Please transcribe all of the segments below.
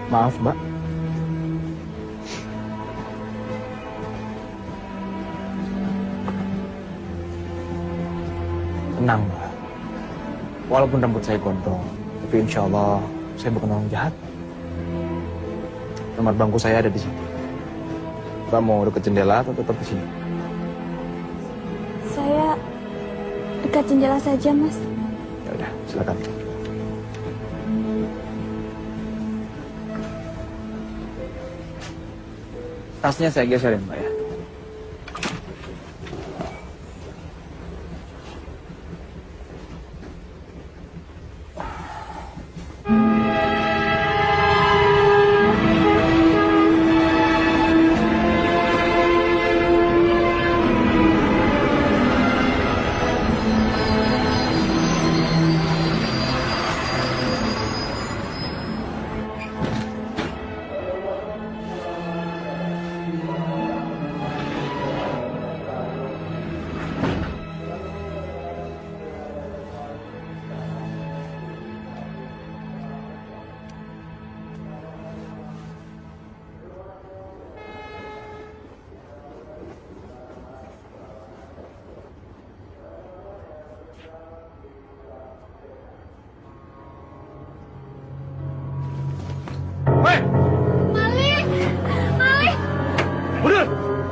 Maaf, Mbak. Tenang, Mbak. Walaupun rambut saya gondrong, tapi insya Allah saya bukan orang jahat. Nomor bangku saya ada di sini. Mbak mau dekat jendela atau tetap di sini? Saya dekat jendela saja, Mas. Ya udah, silakan. Tasnya saya geserin, Mbak ya.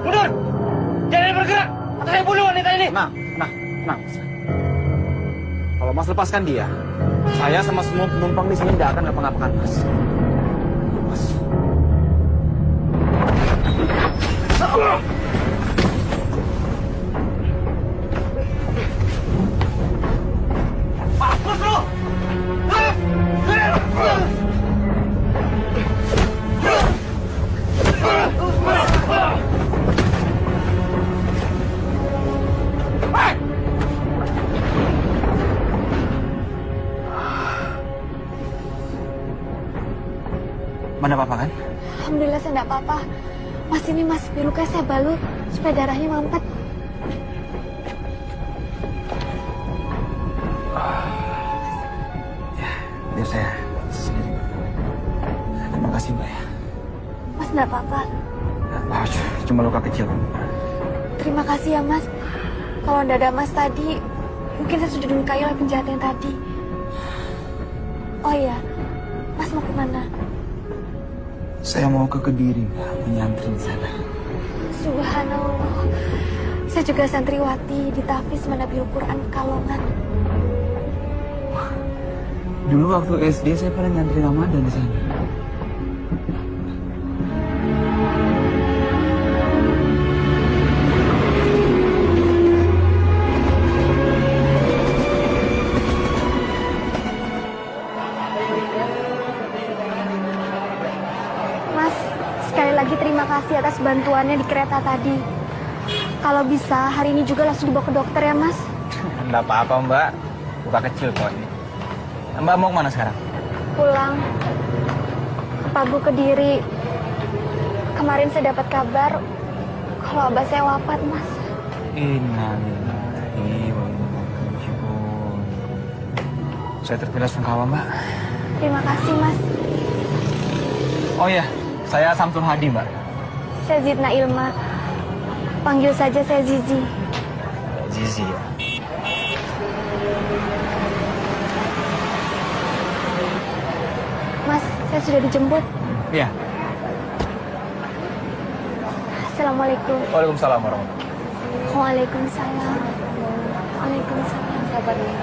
Mundur! Jangan bergerak! Atau saya bunuh wanita ini! Tenang. Kalau Mas lepaskan dia, saya sama semua penumpang di sini tidak akan ngapa-ngapakan Mas. Mas. Mampus lu! Mana apa-apa kan? Alhamdulillah saya enggak apa-apa. Mas ini Mas, di luka saya balut supaya darahnya mampet. Ya, biar saya sendiri. Terima kasih, Mbak ya. Mas enggak apa-apa. Cuma luka kecil. Terima kasih ya Mas. Kalau enggak ada Mas tadi, mungkin saya sudah dilukai oleh penjahat yang tadi. Oh iya, Mas mau kemana? Saya mau ke Kediri, Mbak, menyantri di sana. Subhanallah. Saya juga santriwati di Tahfiz Manabil Quran Kalongan. Dulu waktu SD saya pernah nyantri Ramadan di sana. Terima kasih atas bantuannya di kereta tadi. Kalau bisa, hari ini juga langsung dibawa ke dokter ya, Mas. Enggak apa-apa, Mbak. Luka kecil kok ini. Mbak mau kemana sekarang? Pulang. Ke Pagu Kediri. Kemarin saya dapat kabar kalau abah saya wafat, Mas. Innalillahi wa inna ilaihi raji'un. Saya terpilah sungkawa, Mbak. Terima kasih, Mas. Oh iya, saya Samsul Hadi, Mbak. Saya Zidna Ilma. Panggil saja saya Zizi. Zizi ya. Mas, saya sudah dijemput. Iya. Assalamualaikum. Waalaikumsalam warahmatullahi. Waalaikumsalam. Waalaikumsalam. Sabar ya.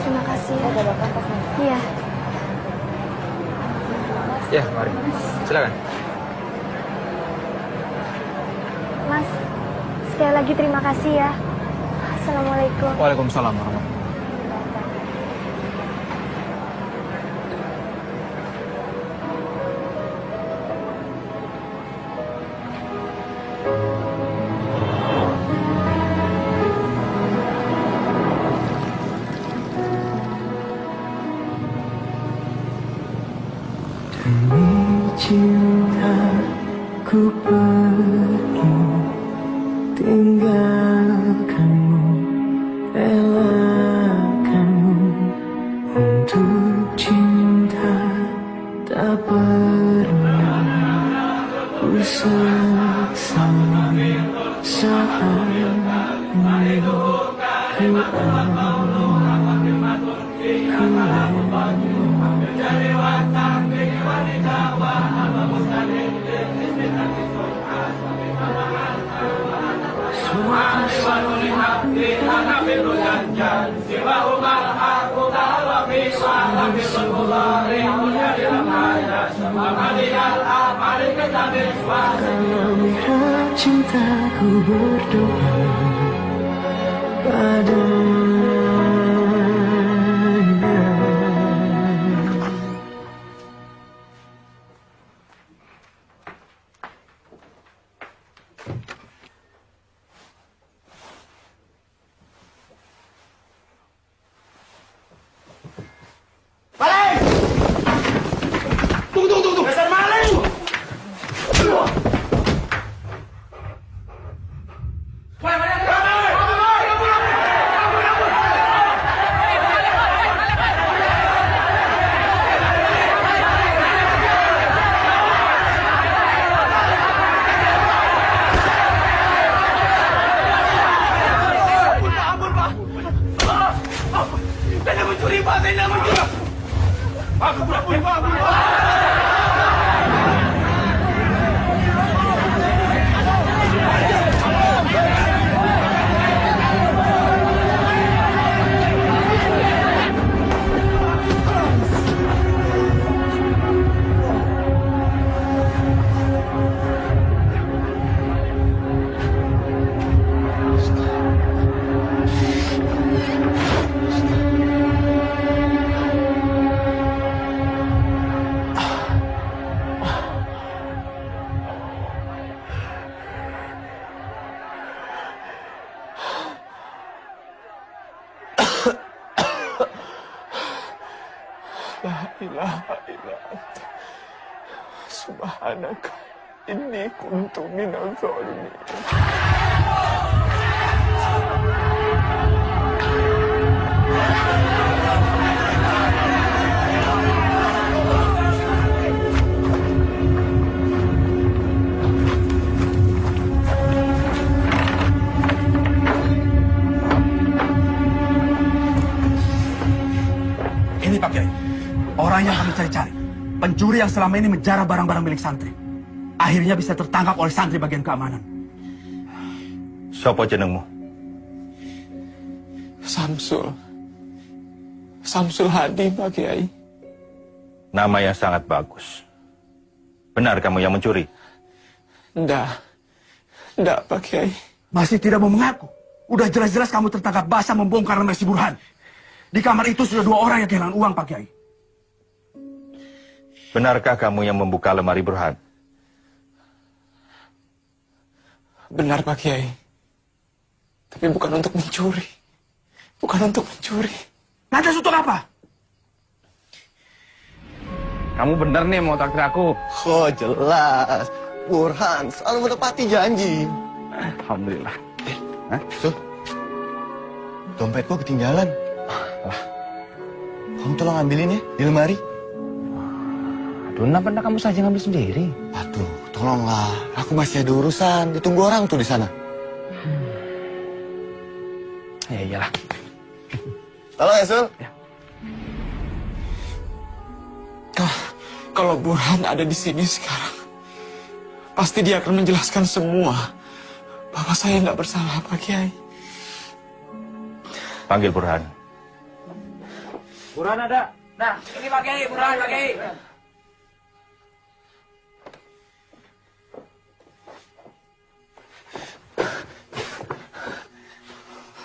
Terima kasih. Ada bapak pas nanti. Iya. Ya, mari. Silakan. Mas, sekali lagi terima kasih ya. Assalamualaikum. Waalaikumsalam warahmatullahi. Demi cinta ku pergi, tinggalkanmu, relakanmu. Untuk cinta tak pernah ku sesali saat ini ku kalau melihat cintaku berdoa padanya. Maling! Tunggu! Dasar maling! Saya mencuri, Pak! Saya mencuri! La ilaha illa anta subhanaka inni kuntu minadh dhalimin. Ini Pak Kiai, orang yang kami cari-cari. Pencuri yang selama ini menjarah barang-barang milik santri. Akhirnya bisa tertangkap oleh santri bagian keamanan. Siapa jenengmu? Samsul Hadi, Pak Kiai. Nama yang sangat bagus. Benar kamu yang mencuri? Ndak, Pak Kiai. Masih tidak mau mengaku. Udah jelas-jelas kamu tertangkap basah membongkar lemari si Burhan. Di kamar itu sudah 2 orang yang kehilangan uang, Pak Kiai. Benarkah kamu yang membuka lemari Burhan? Benar, Pak Kiai. Tapi bukan untuk mencuri. Lantas untuk apa? Kamu bener nih mau traktir aku. Oh jelas, Burhan selalu menepati janji. Alhamdulillah. Sul, dompetku ketinggalan. Kamu tolong ambilin ya di lemari. Aduh, kenapa kamu saja ngambil sendiri? Aduh, tolonglah. Aku masih ada urusan. Ditunggu orang tuh di sana. Ya iyalah. Tolong ya, Sul. Ya. Kalau Burhan ada di sini sekarang, pasti dia akan menjelaskan semua bahwa saya nggak bersalah, Pak Kiai. Panggil Burhan. Burhan ada. Nah, ini Pak Kiai, Burhan Pak Kiai.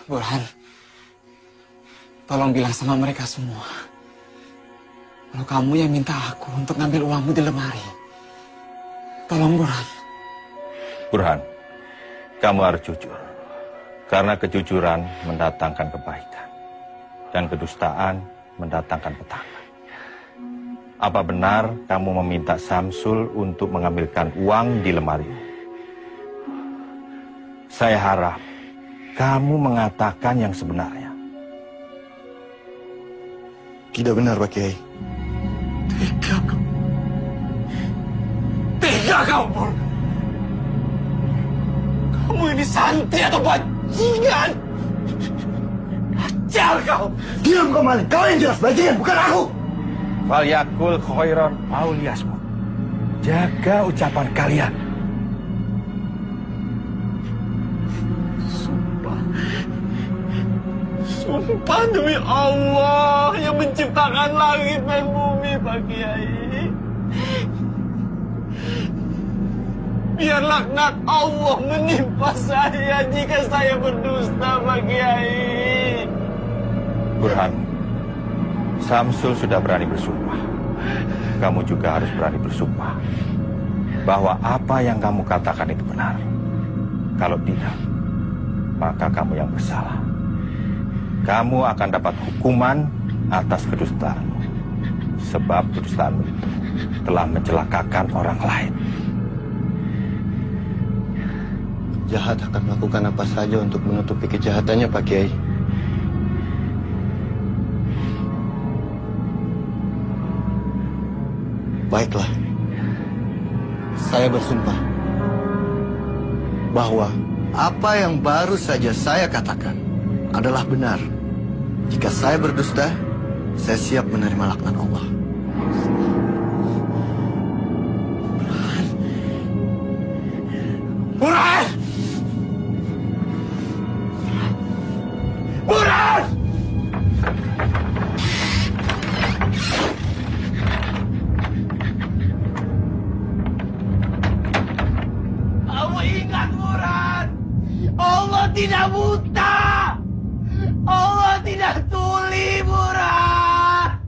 Burhan, tolong bilang sama mereka semua kalau kamu yang minta aku untuk ngambil uangmu di lemari. Tolong, Burhan. Burhan, kamu harus jujur. Karena kejujuran mendatangkan kebaikan. Dan kedustaan mendatangkan petaka. Apa benar kamu meminta Samsul untuk mengambilkan uang di lemari? Saya harap kamu mengatakan yang sebenarnya. Tidak benar, Pak Kiai. Tega kau. Tega kau, Pur. Kamu ini santri atau bajingan? Ajar kau. Diam kau, Malik. Kau yang jelas bajingan, bukan aku. Falyakul khairan aw liyasmut. Jaga ucapan kalian. Sumpah demi Allah yang menciptakan langit dan bumi, Pak Kiai. Biar laknat Allah menimpa saya jika saya berdusta, Pak Kiai. Burhan, Samsul sudah berani bersumpah. Kamu juga harus berani bersumpah bahwa apa yang kamu katakan itu benar. Kalau tidak, maka kamu yang bersalah. Kamu akan dapat hukuman atas kedustaanmu. Sebab kedustaanmu itu telah mencelakakan orang lain. Jahat akan melakukan apa saja untuk menutupi kejahatannya, Pak Kiai. Baiklah, saya bersumpah bahwa apa yang baru saja saya katakan adalah benar. Jika saya berdusta, saya siap menerima laknat Allah. Burhan! Burhan! Kamu ingat, Burhan? Allah tidak buta! Allah tidak tuli, Burhan!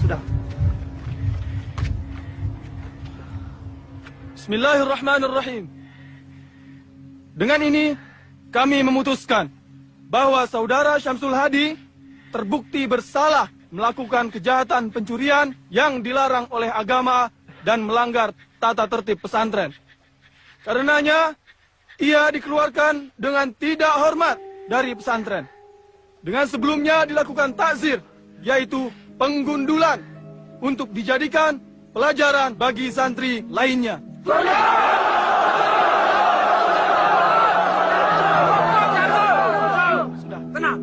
Sudah. Bismillahirrahmanirrahim. Dengan ini, kami memutuskan bahwa saudara Syamsul Hadi terbukti bersalah melakukan kejahatan pencurian yang dilarang oleh agama dan melanggar tata tertib pesantren. Karenanya, ia dikeluarkan dengan tidak hormat dari pesantren. Dengan sebelumnya dilakukan takzir, yaitu penggundulan, untuk dijadikan pelajaran bagi santri lainnya. Sudah, tenang.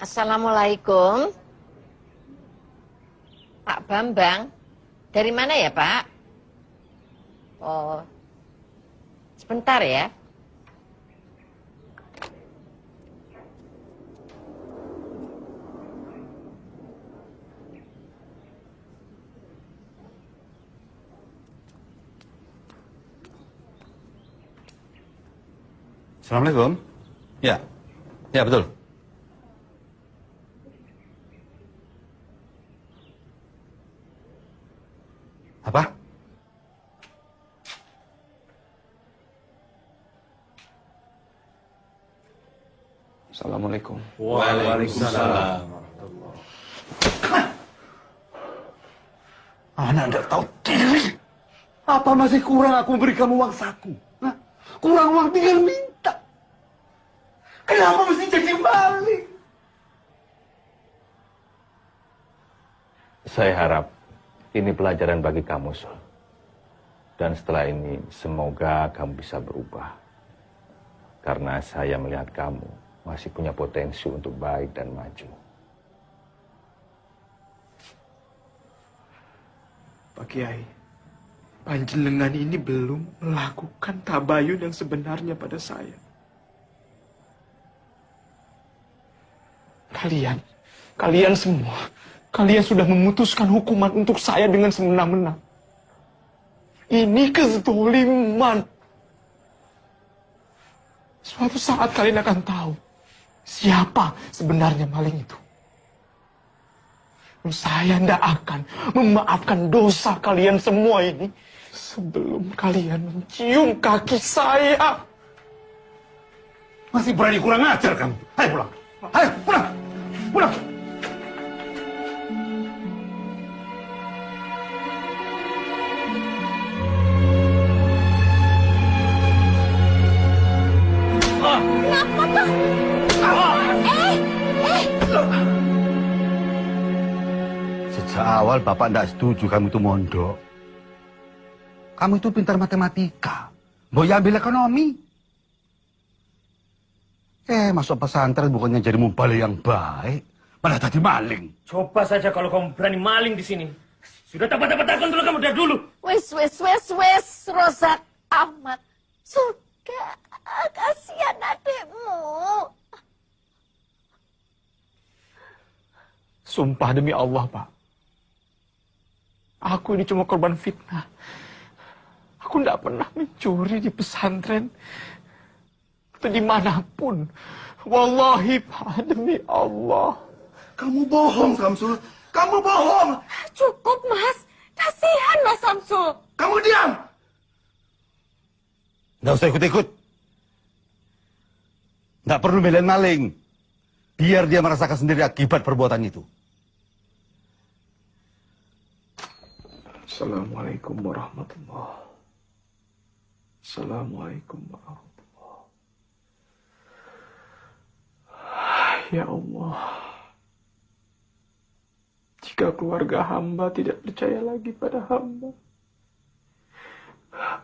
Assalamualaikum. Pak Bambang. Dari mana ya, Pak? Oh. Sebentar ya. Assalamualaikum. Ya, ya betul. Apa? Assalamualaikum. Waalaikumsalam. Anak tidak tahu diri. Apa masih kurang aku beri kamu uang saku? Hah? Kurang uang tinggal minta. Kenapa mesti jadi maling? Saya harap ini pelajaran bagi kamu, Sul. Dan setelah ini semoga kamu bisa berubah. Karena saya melihat kamu masih punya potensi untuk baik dan maju. Pak Kiai, panjenengan ini belum melakukan tabayun yang sebenarnya pada saya. Kalian semua, kalian sudah memutuskan hukuman untuk saya dengan semena-mena. Ini kezaliman. Suatu saat kalian akan tahu siapa sebenarnya maling itu. Saya tidak akan memaafkan dosa kalian semua ini sebelum kalian mencium kaki saya. Masih berani kurang ajar kamu. Ayo pulang. Ayo pulang. Pulang. Kenapa tuh? Sejak awal Bapak tidak setuju kamu itu mondok. Kamu itu pintar matematika. Mau ambil ekonomi. Masuk pesantren bukannya jadi mubalik yang baik. Malah tadi maling. Coba saja kalau kamu berani maling di sini. Sudah dapat akun dulu kamu dari dulu. Wes, Rozak Ahmad. Sudah, kasihan adikmu. Sumpah demi Allah, Pak. Aku ini cuma korban fitnah. Aku tidak pernah mencuri di pesantren. Atau dimanapun. Wallahi, Pak, demi Allah. Kamu bohong, Samsul. Kamu bohong. Cukup, Mas. Kasihan Mas Samsul. Kamu diam. Nggak usah ikut-ikut. Nggak perlu belain maling. Biar dia merasakan sendiri akibat perbuatan itu. Assalamualaikum warahmatullahi. Assalamualaikum warahmatullahi. Ya Allah. Jika keluarga hamba tidak percaya lagi pada hamba,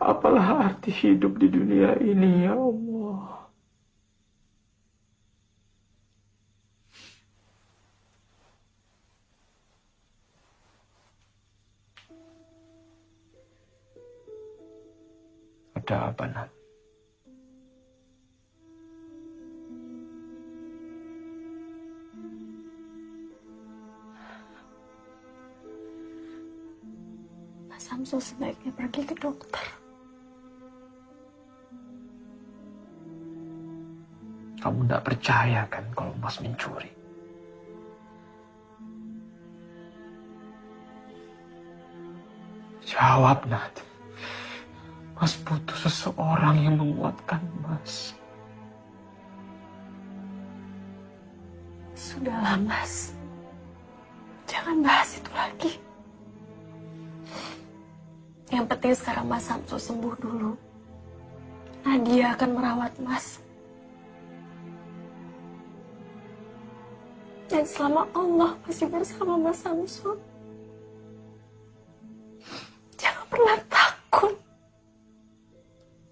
apalah arti hidup di dunia ini, ya Allah. Ada apa, Nat? Mas Samsul sebaiknya pergi ke dokter. Kamu tidak percaya kan kalau Mas mencuri? Jawab, Nat. Mas butuh seseorang yang menguatkan Mas. Sudahlah, Mas. Jangan bahas itu lagi. Yang penting sekarang Mas Samsul sembuh dulu. Nadia akan merawat Mas. Dan selama Allah masih bersama Mas Samsul, jangan pernah takut.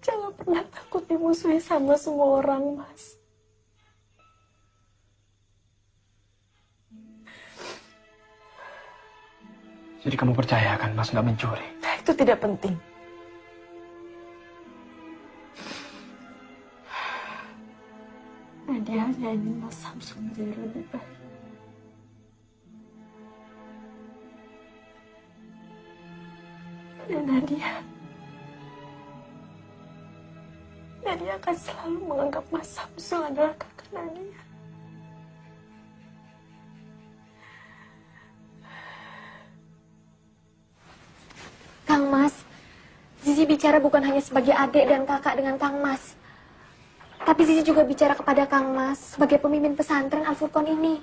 Jangan pernah takut dimusuhi sama semua orang, Mas. Jadi kamu percaya kan Mas nggak mencuri? Nah, itu tidak penting. Nadia hanya ingin Mas Samsul menjadi lebih baik. Dan Nadia akan selalu menganggap Mas Samsul adalah kakak Nadia. Kang Mas, Zizi bicara bukan hanya sebagai adik dan kakak dengan Kang Mas. Tapi Zizi juga bicara kepada Kang Mas sebagai pemimpin pesantren Al-Furqan ini.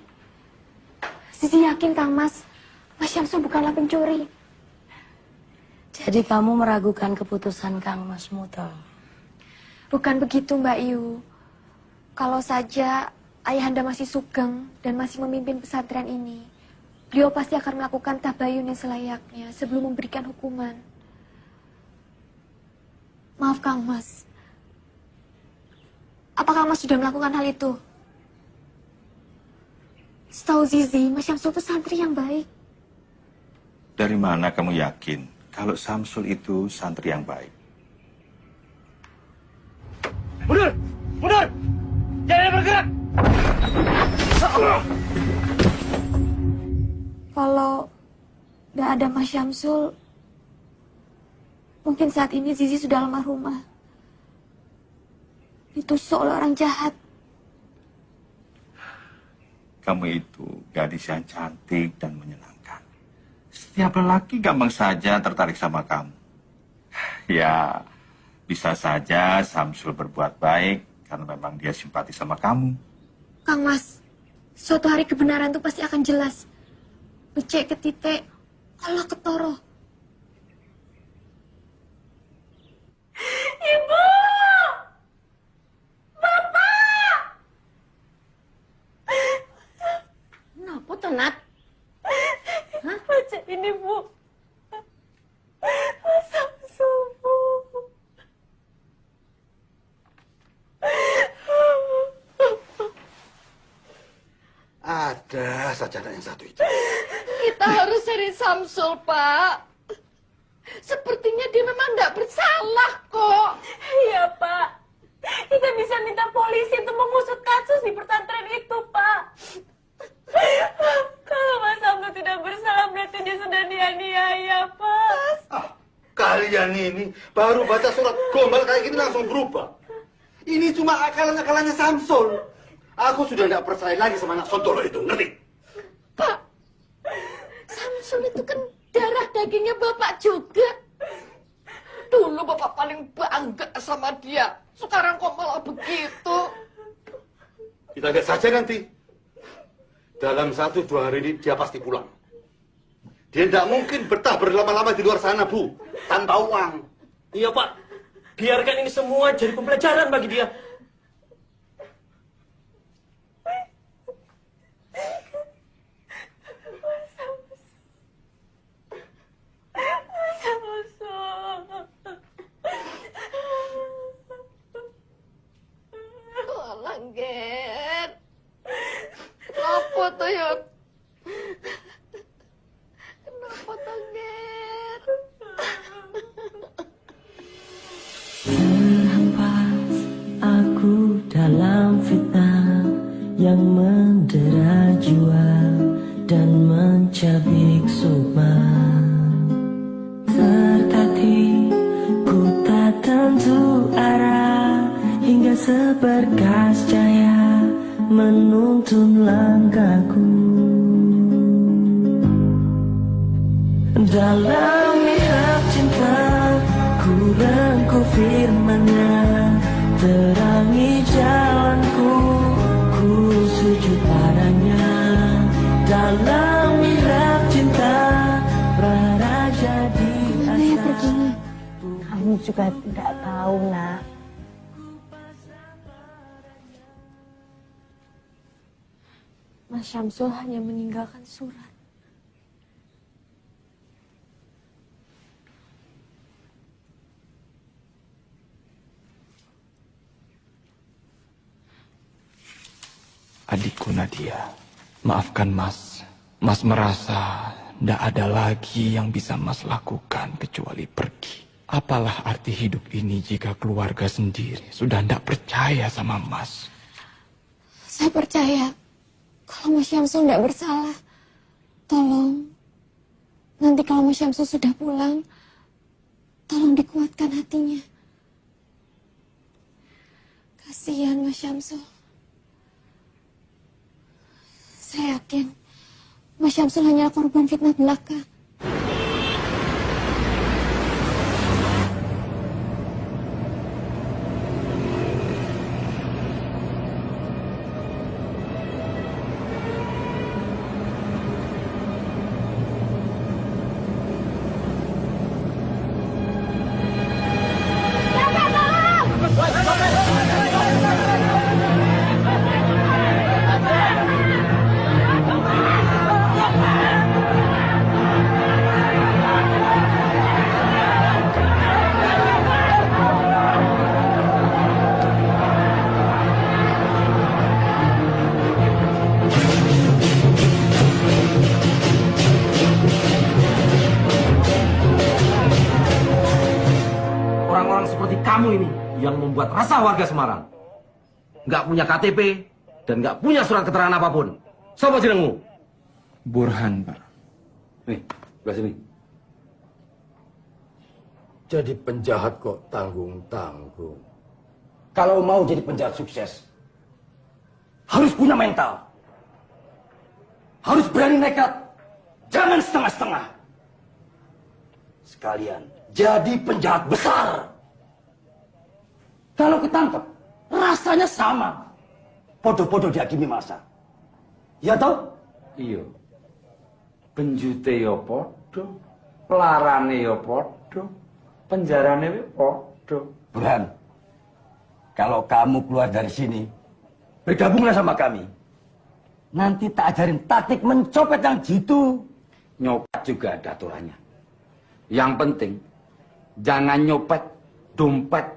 Zizi yakin Kang Mas Syamsul bukanlah pencuri. Jadi kamu meragukan keputusan Kang Mas Muto? Bukan begitu Mbak Yu. Kalau saja ayahanda masih sugeng dan masih memimpin pesantren ini, beliau pasti akan melakukan tabayun yang selayaknya sebelum memberikan hukuman. Maaf Kang Mas. Apakah Mas sudah melakukan hal itu? Setahu Zizi, Mas Syamsul itu santri yang baik. Dari mana kamu yakin kalau Samsul itu santri yang baik? Mundur! Mundur! Jangan bergerak! Kalau nggak ada Mas Syamsul, mungkin saat ini Zizi sudah almarhumah. Ditusuk oleh orang jahat. Kamu itu gadis yang cantik dan menyenangkan. Setiap lelaki gampang saja tertarik sama kamu. Ya, bisa saja Samsul berbuat baik karena memang dia simpati sama kamu. Kang Mas, suatu hari kebenaran itu pasti akan jelas. Becek ke titik, Allah ketoro. Ibu! Bapak! Kenapa tuh, Nat? Hah? Baca ini, Bu. Samsul, Bu. Ada sajadah yang satu itu. Kita harus cari Samsul, Pak. Sepertinya dia memang tidak bersalah kok. Iya, Pak. Kita bisa minta polisi untuk mengusut kasus di pesantren itu, Pak. Kalau Mas Samsul tidak bersalah, berarti dia sudah dianiaya, Pak. Kalian ini baru baca surat gombal kayak gini langsung berubah. Ini cuma akalan-akalannya Samsul. Aku sudah tidak percaya lagi sama anak Sontolo itu, ngerti? Pak, Samsul itu kan darah dagingnya Bapak juga. Dulu Bapak paling bangga sama dia. Sekarang kok malah begitu. Kita lihat saja nanti. Dalam 1-2 hari ini dia pasti pulang. Dia tidak mungkin betah berlama-lama di luar sana, Bu. Tanpa uang. Iya, Pak. Biarkan ini semua jadi pembelajaran bagi dia. Langgen. Kenapa tuh, Yud? Kenapa tuh, Ger? Terhempas aku dalam fitnah yang mendera jiwa dan mencabik sukma. Tertatih ku tak tentu arah hingga seberkas cahaya menuntun langkahku. Dalam mihrab cinta ku rengkuh firman-Nya, terangi jalanku, ku sujud padanya. Dalam mihrab cinta praraja di asa. Kamu juga tidak tahu, Nak. Mas Syamsul hanya meninggalkan surat. Adikku Nadia, maafkan Mas. Mas merasa tidak ada lagi yang bisa Mas lakukan kecuali pergi. Apalah arti hidup ini jika keluarga sendiri sudah tidak percaya sama Mas? Saya percaya kalau Mas Syamsul tidak bersalah. Tolong, nanti kalau Mas Syamsul sudah pulang, tolong dikuatkan hatinya. Kasihan Mas Syamsul. Saya yakin Mas Syamsul hanya korban fitnah belaka. Orang-orang seperti kamu ini yang membuat resah warga Semarang. Nggak punya KTP dan nggak punya surat keterangan apapun. Siapa jenengmu? Burhan, Pak. Nih, belah sini. Jadi penjahat kok tanggung-tanggung. Kalau mau jadi penjahat sukses, harus punya mental. Harus berani nekat. Jangan setengah-setengah. Sekalian jadi penjahat besar. Kalau ketangkep, rasanya sama. Podo-podo dihakimi masa. Ya toh? Iya. Penjute yo podo, pelarane yo podo, penjarane yo podo. Burhan, kalau kamu keluar dari sini, bergabunglah sama kami. Nanti tak ajarin taktik mencopet yang jitu. Nyopet juga ada aturannya. Yang penting, jangan nyopet dompet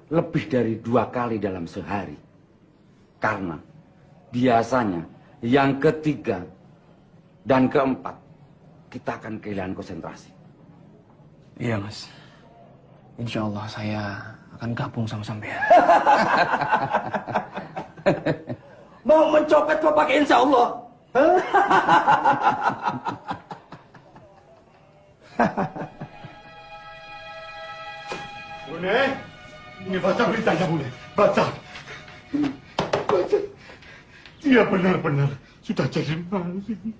lebih dari 2 kali dalam sehari. Karena biasanya yang ketiga dan keempat, kita akan kehilangan konsentrasi. Iya, Mas. Insya Allah saya akan gabung sama sampean. Mau mencopet kok pakai insya Allah? Bune, ini baca beritanya, Bune. Baca. Baca. Dia benar-benar sudah jadi maling.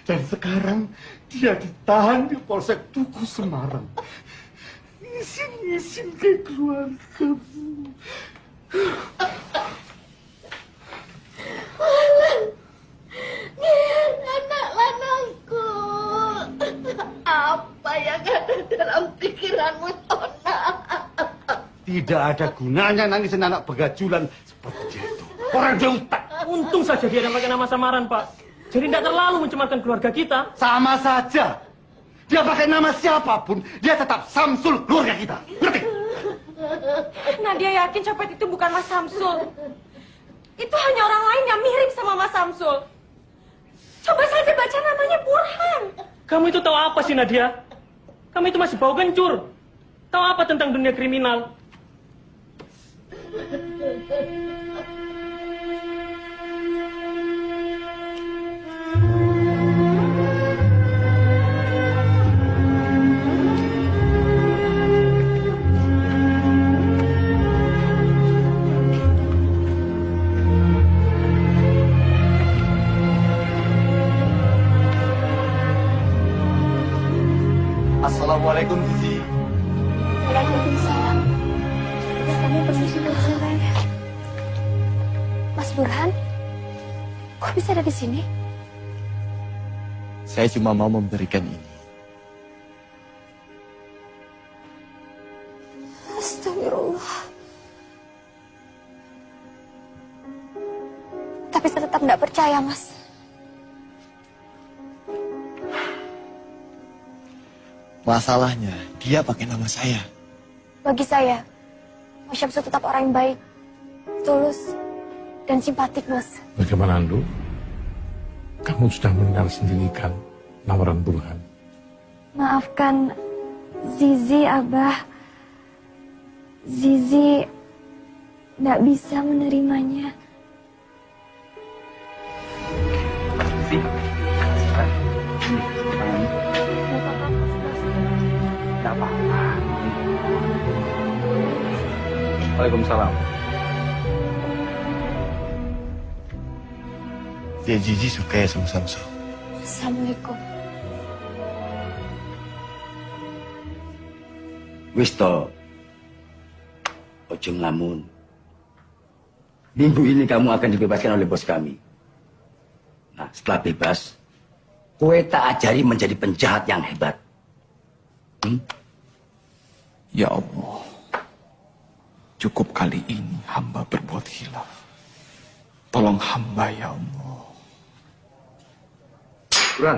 Dan sekarang dia ditahan di Polsek Tugu Semarang. Isin-isin ke keluargamu. Nih, anak lanangku. Apa yang ada dalam pikiranmu, Tona? Tidak ada gunanya nangisin anak begajulan seperti itu. Orang dia utak. Untung saja dia ada pakai nama samaran, Pak. Jadi tidak terlalu mencemarkan keluarga kita. Sama saja. Dia pakai nama siapapun, dia tetap Samsul keluarga kita. Ngerti? Nadia yakin copet itu bukan Mas Samsul. Itu hanya orang lain yang mirip sama Mas Samsul. Coba saja baca namanya Burhan. Kamu itu tahu apa sih, Nadia? Kamu itu masih bau kencur. Tahu apa tentang dunia kriminal? Assalamualaikum, Zizi. Waalaikumsalam. Ya, kami permisi dulu sebentar. Mas Burhan, kok bisa ada di sini? Saya cuma mau memberikan ini. Astagfirullah. Tapi saya tetap tidak percaya, Mas. Masalahnya, dia pakai nama saya. Bagi saya, Mas Syamsul tetap orang yang baik, tulus, dan simpatik, Mas. Bagaimana, Andu? Kamu sudah mendengar sendiri kan lamaran Burhan? Maafkan Zizi, Abah. Zizi tidak bisa menerimanya. Tidak apa-apa. Waalaikumsalam. Dia Zizi suka ya sama Samsul. Assalamualaikum. Wis to. Ojo ngelamun. Minggu ini kamu akan dibebaskan oleh bos kami. Nah, setelah bebas, kowe tak ajari menjadi penjahat yang hebat. Ya Allah, cukup kali ini hamba berbuat hilaf. Tolong hamba ya Allah. Buran,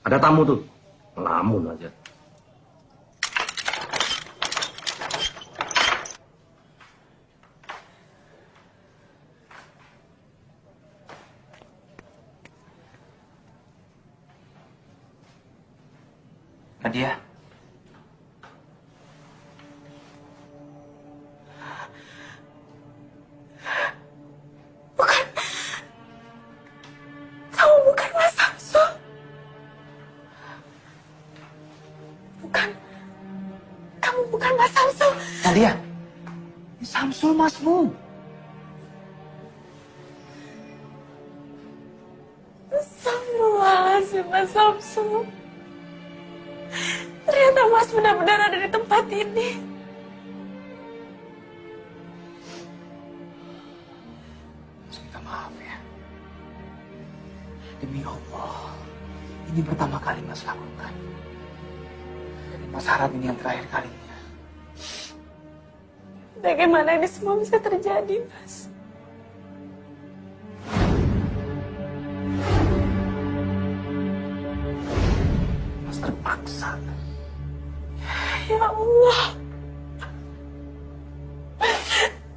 ada tamu tuh. Ngelamun aja. Nadia. Bukan. Kamu bukan Mas Samsul. Bukan. Kamu bukan Mas Samsul. Nadia. Samsul masmu. Astagfirullahaladzim, Mas Samsul. Ternyata Mas benar-benar ada di tempat ini. Minta maaf ya. Demi Allah, ini pertama kali Mas lakukan. Jadi Mas harap ini yang terakhir kalinya. Bagaimana ini semua bisa terjadi, Mas? Mas terpaksa. Ya Allah.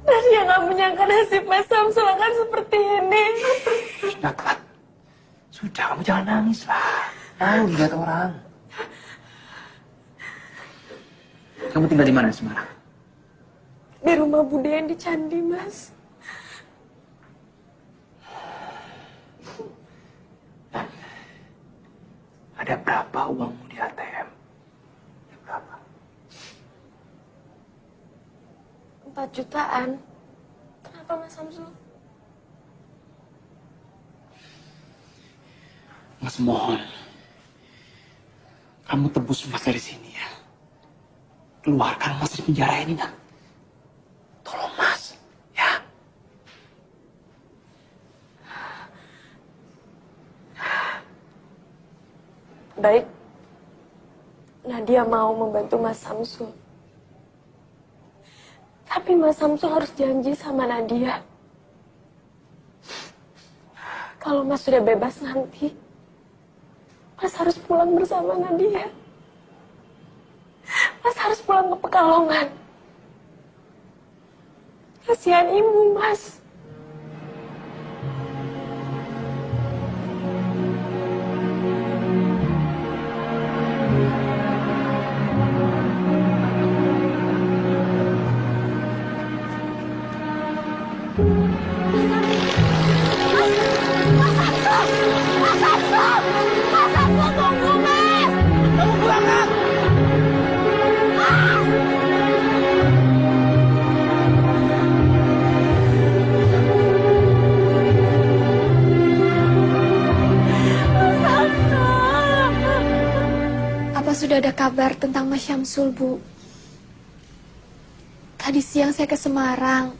Dan dia gak menyangka nasib Mas Samsul akan seperti ini. Sudah, Kat. Sudah, kamu jangan nangis lah. Malu lihat orang. Kamu tinggal di mana di Semarang? Di rumah Bude yang di Candi, Mas. Ada berapa uangmu di ATM? Ada berapa? 4 jutaan. Kenapa, Mas Samsul? Mas mohon. Kamu tebus Mas dari sini ya. Keluarkan Mas dari penjara ini, nak. Tolong Mas, ya. Baik. Nadia mau membantu Mas Samsul. Tapi Mas Samsul harus janji sama Nadia. Kalau Mas sudah bebas nanti, Mas harus pulang bersama Nadia. Mas harus pulang ke Pekalongan. Kasihan ibu, Mas. Apa sudah ada kabar tentang Mas Syamsul, Bu? Tadi siang saya ke Semarang.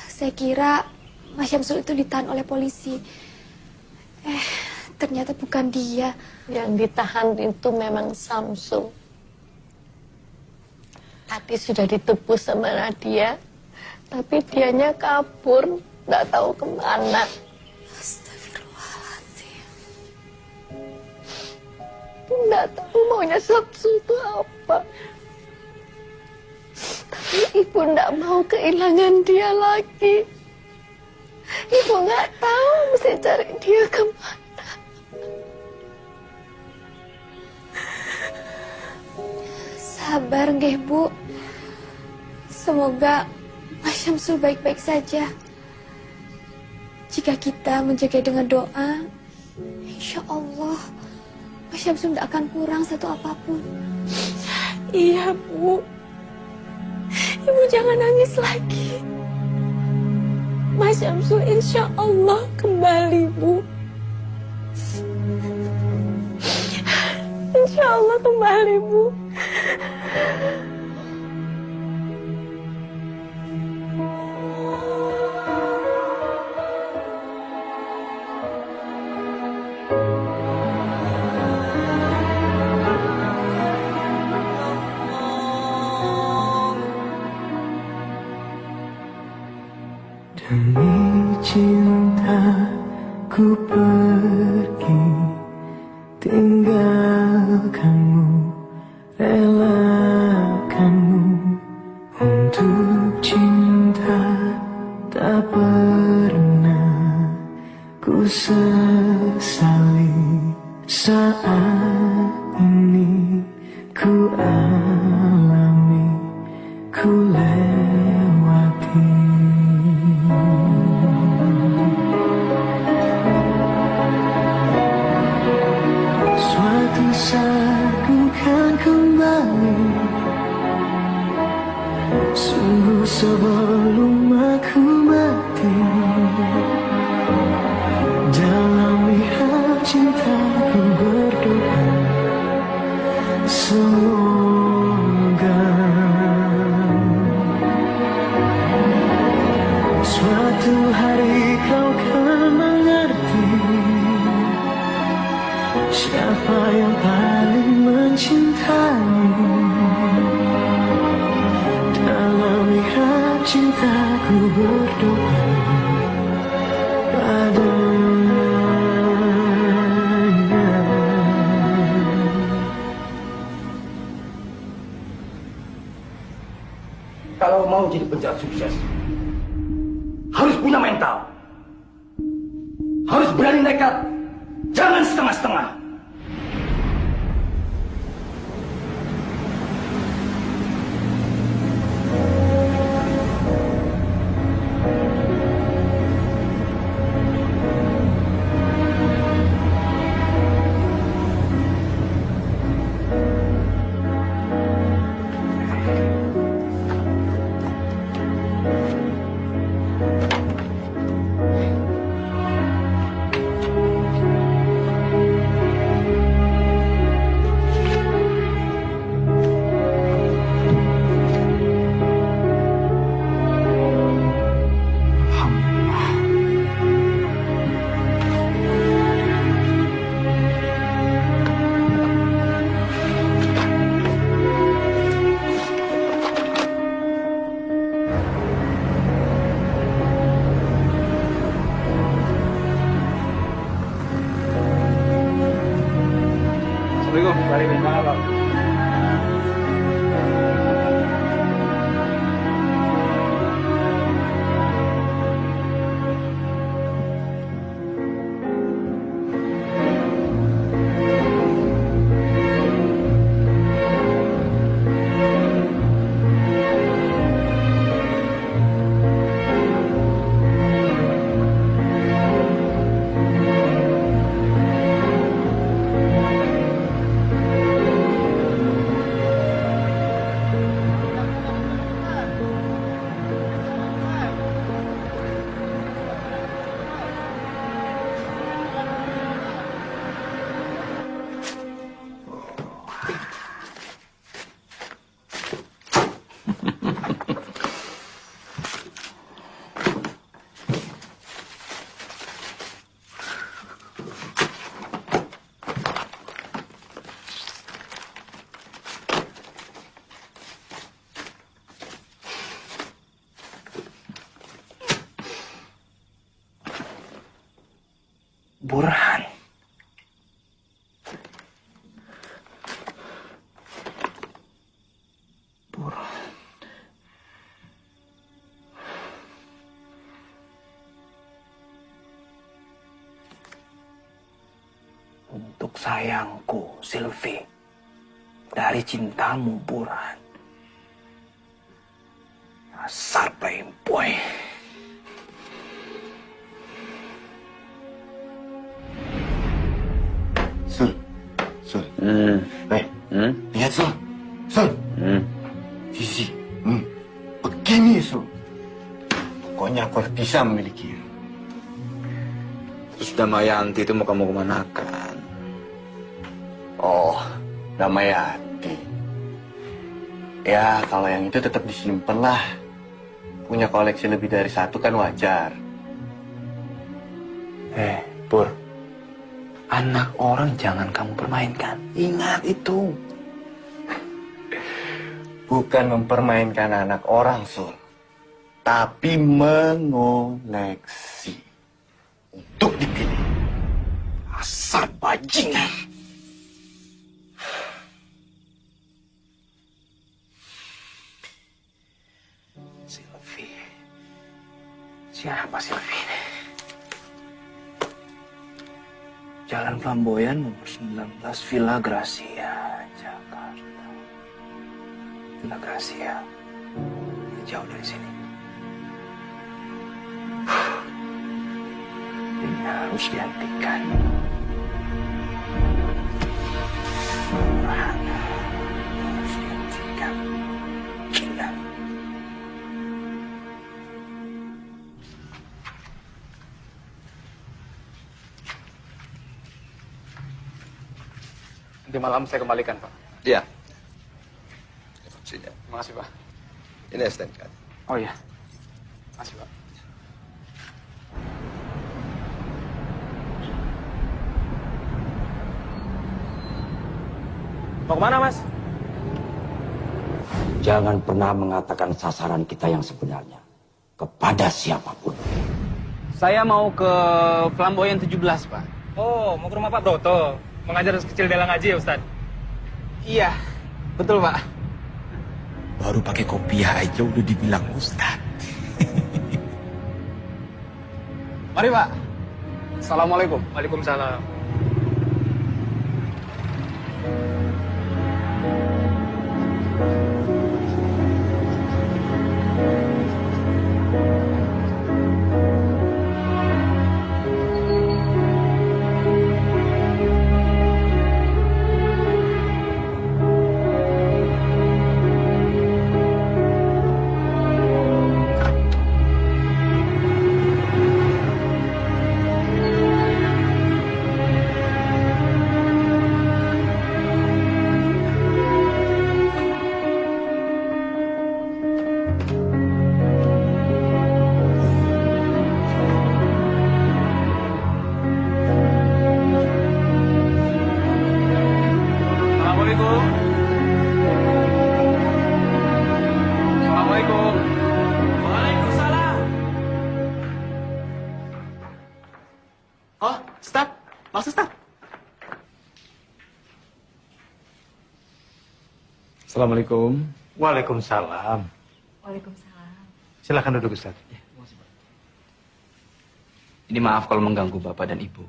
Saya kira Mas Syamsul itu ditahan oleh polisi. Ternyata bukan dia. Yang ditahan itu memang Samsul. Tadi sudah ditebus sama Nadia, tapi dianya kabur, nggak tahu kemana. Astagfirullahaladzim. Nggak tahu maunya Samsul itu apa. Tapi ibu nggak mau kehilangan dia lagi. Ibu nggak tahu mesti cari dia kemana. Sabar nggih, Bu. Semoga Mas Syamsul baik-baik saja. Jika kita menjaga dengan doa, insya Allah Mas Syamsul tidak akan kurang satu apapun. Iya, Bu. Ibu jangan nangis lagi. Mas Syamsul insya Allah kembali, Bu. Insya Allah kembali, Bu. Demi cinta ku pergi, tinggalkanmu, relakanmu. Untuk cinta tak pernah ku sesali. Saat ini ku alami, ku lewati. Suatu saat ku kan kembali, sungguh sebelum aku mati. Dalam lihat cintaku berdoa, semoga suatu hari kau kan mengerti siapa yang paling mencintai. Dalam lihat cintaku berdoa padanya. Kalau mau jadi penjahat sukses, harus punya mental. Harus berani nekat, jangan setengah-setengah. Burhan. Burhan. Untuk sayangku, Sylvie. Dari cintamu, Burhan. Asal playboy. Sul. Lihat Sul. Sisi. Begini Sul. Pokoknya aku lebih bisa memilikinya. Terus Damayanti itu mau kamu kemanakan? Oh, Damayanti. Ya, kalau yang itu tetap disimpan lah. Punya koleksi lebih dari satu kan wajar. Pur. Anak orang jangan kamu permainkan. Ingat itu. Bukan mempermainkan anak orang, Sul. Tapi mengoleksi. Untuk dipilih. Asal bajingan. Sylvie. Siapa Sylvie ini? Jalan Flamboyan nomor 19 Villa Gracia, Jakarta. Villa Gracia. Jauh dari sini. Ini harus dihentikan. Harus dihentikan. Gila. Nanti malam saya kembalikan, Pak. Iya. Vaksinnya. Terima kasih, Pak. Ini STNK. Oh iya. Terima kasih, Pak. Mau kemana, Mas? Jangan pernah mengatakan sasaran kita yang sebenarnya kepada siapapun. Saya mau ke Flamboyan 17, Pak. Oh, mau ke rumah Pak Broto. Mengajar kecil Dela ngaji ya, Ustaz? Iya, betul, Pak. Baru pakai kopiah aja udah dibilang Ustad. Mari, Pak. Assalamualaikum. Waalaikumsalam. Assalamualaikum. Waalaikumsalam. Waalaikumsalam. Silakan duduk, Ustaz. Ini maaf kalau mengganggu Bapak dan Ibu.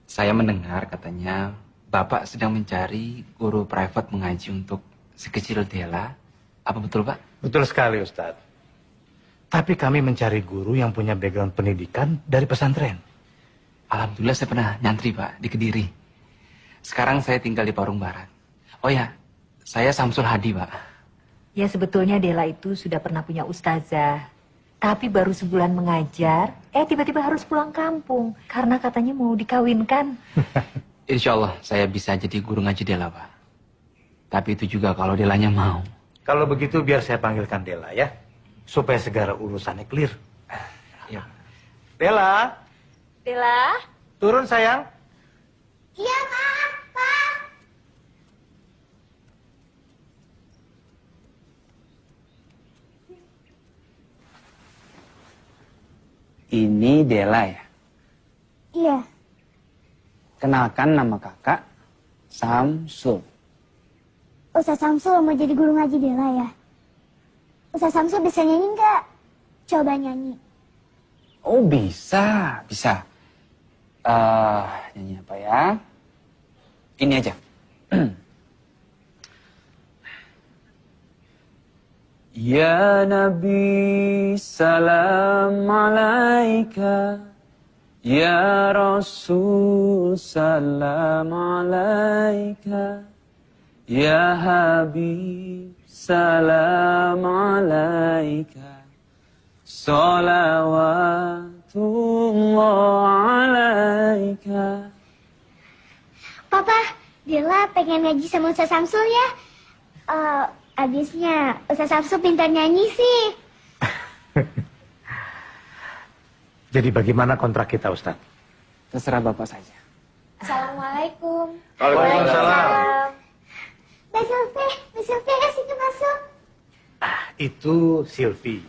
Saya mendengar katanya Bapak sedang mencari guru private mengaji untuk si kecil Dela. Apa betul, Pak? Betul sekali, Ustaz. Tapi kami mencari guru yang punya background pendidikan dari pesantren. Alhamdulillah saya pernah nyantri, Pak, di Kediri. Sekarang saya tinggal di Parung Barat. Oh ya, saya Samsul Hadi, Pak. Ya sebetulnya Dela itu sudah pernah punya ustazah. Tapi baru sebulan mengajar, tiba-tiba harus pulang kampung. Karena katanya mau dikawinkan. Insya Allah saya bisa jadi guru ngaji Dela, Pak. Tapi itu juga kalau Delanya mau. Kalau begitu biar saya panggilkan Dela ya. Supaya segala urusannya clear. Ya. Dela. Dela. Turun sayang. Iya, Pak. Ini Dela ya? Iya. Kenalkan nama kakak, Samsul. Ustaz Samsul mau jadi guru ngaji Dela ya? Ustaz Samsul bisa nyanyi nggak? Coba nyanyi. Oh bisa, bisa. Nyanyi apa ya? Ini aja. Ya Nabi salam alaika, Ya Rasul salam alaika, Ya Habib salam alaika, Salawatullah alaika. Papa, Dela pengen ngaji sama Ustaz Samsul ya. Abisnya Ustaz Samsul pintar nyanyi sih. Jadi bagaimana kontrak kita, Ustaz? Terserah Bapak saja. Assalamualaikum. Waalaikumsalam. Mbak Sylvie ya sini masuk. Itu Silvi,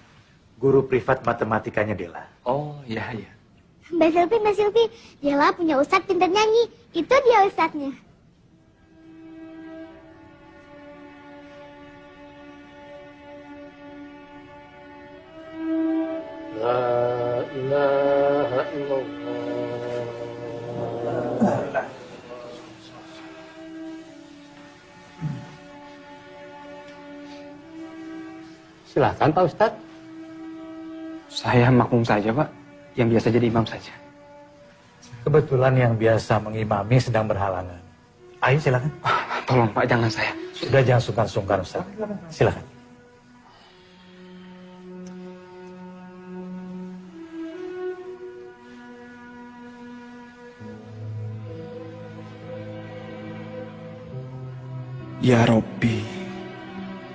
guru privat matematikanya Dela. Oh, iya, iya. Mbak Sylvie, Dela punya Ustadz pintar nyanyi. Itu dia Ustadznya. La ilaha illallah. Silakan Pak Ustadz. Saya makmum saja, Pak. Yang biasa jadi imam saja. Kebetulan yang biasa mengimami sedang berhalangan. Ayo silakan. Tolong Pak, jangan saya. Sudah jangan sungkan-sungkan Ustaz. Silakan. Ya Robbi,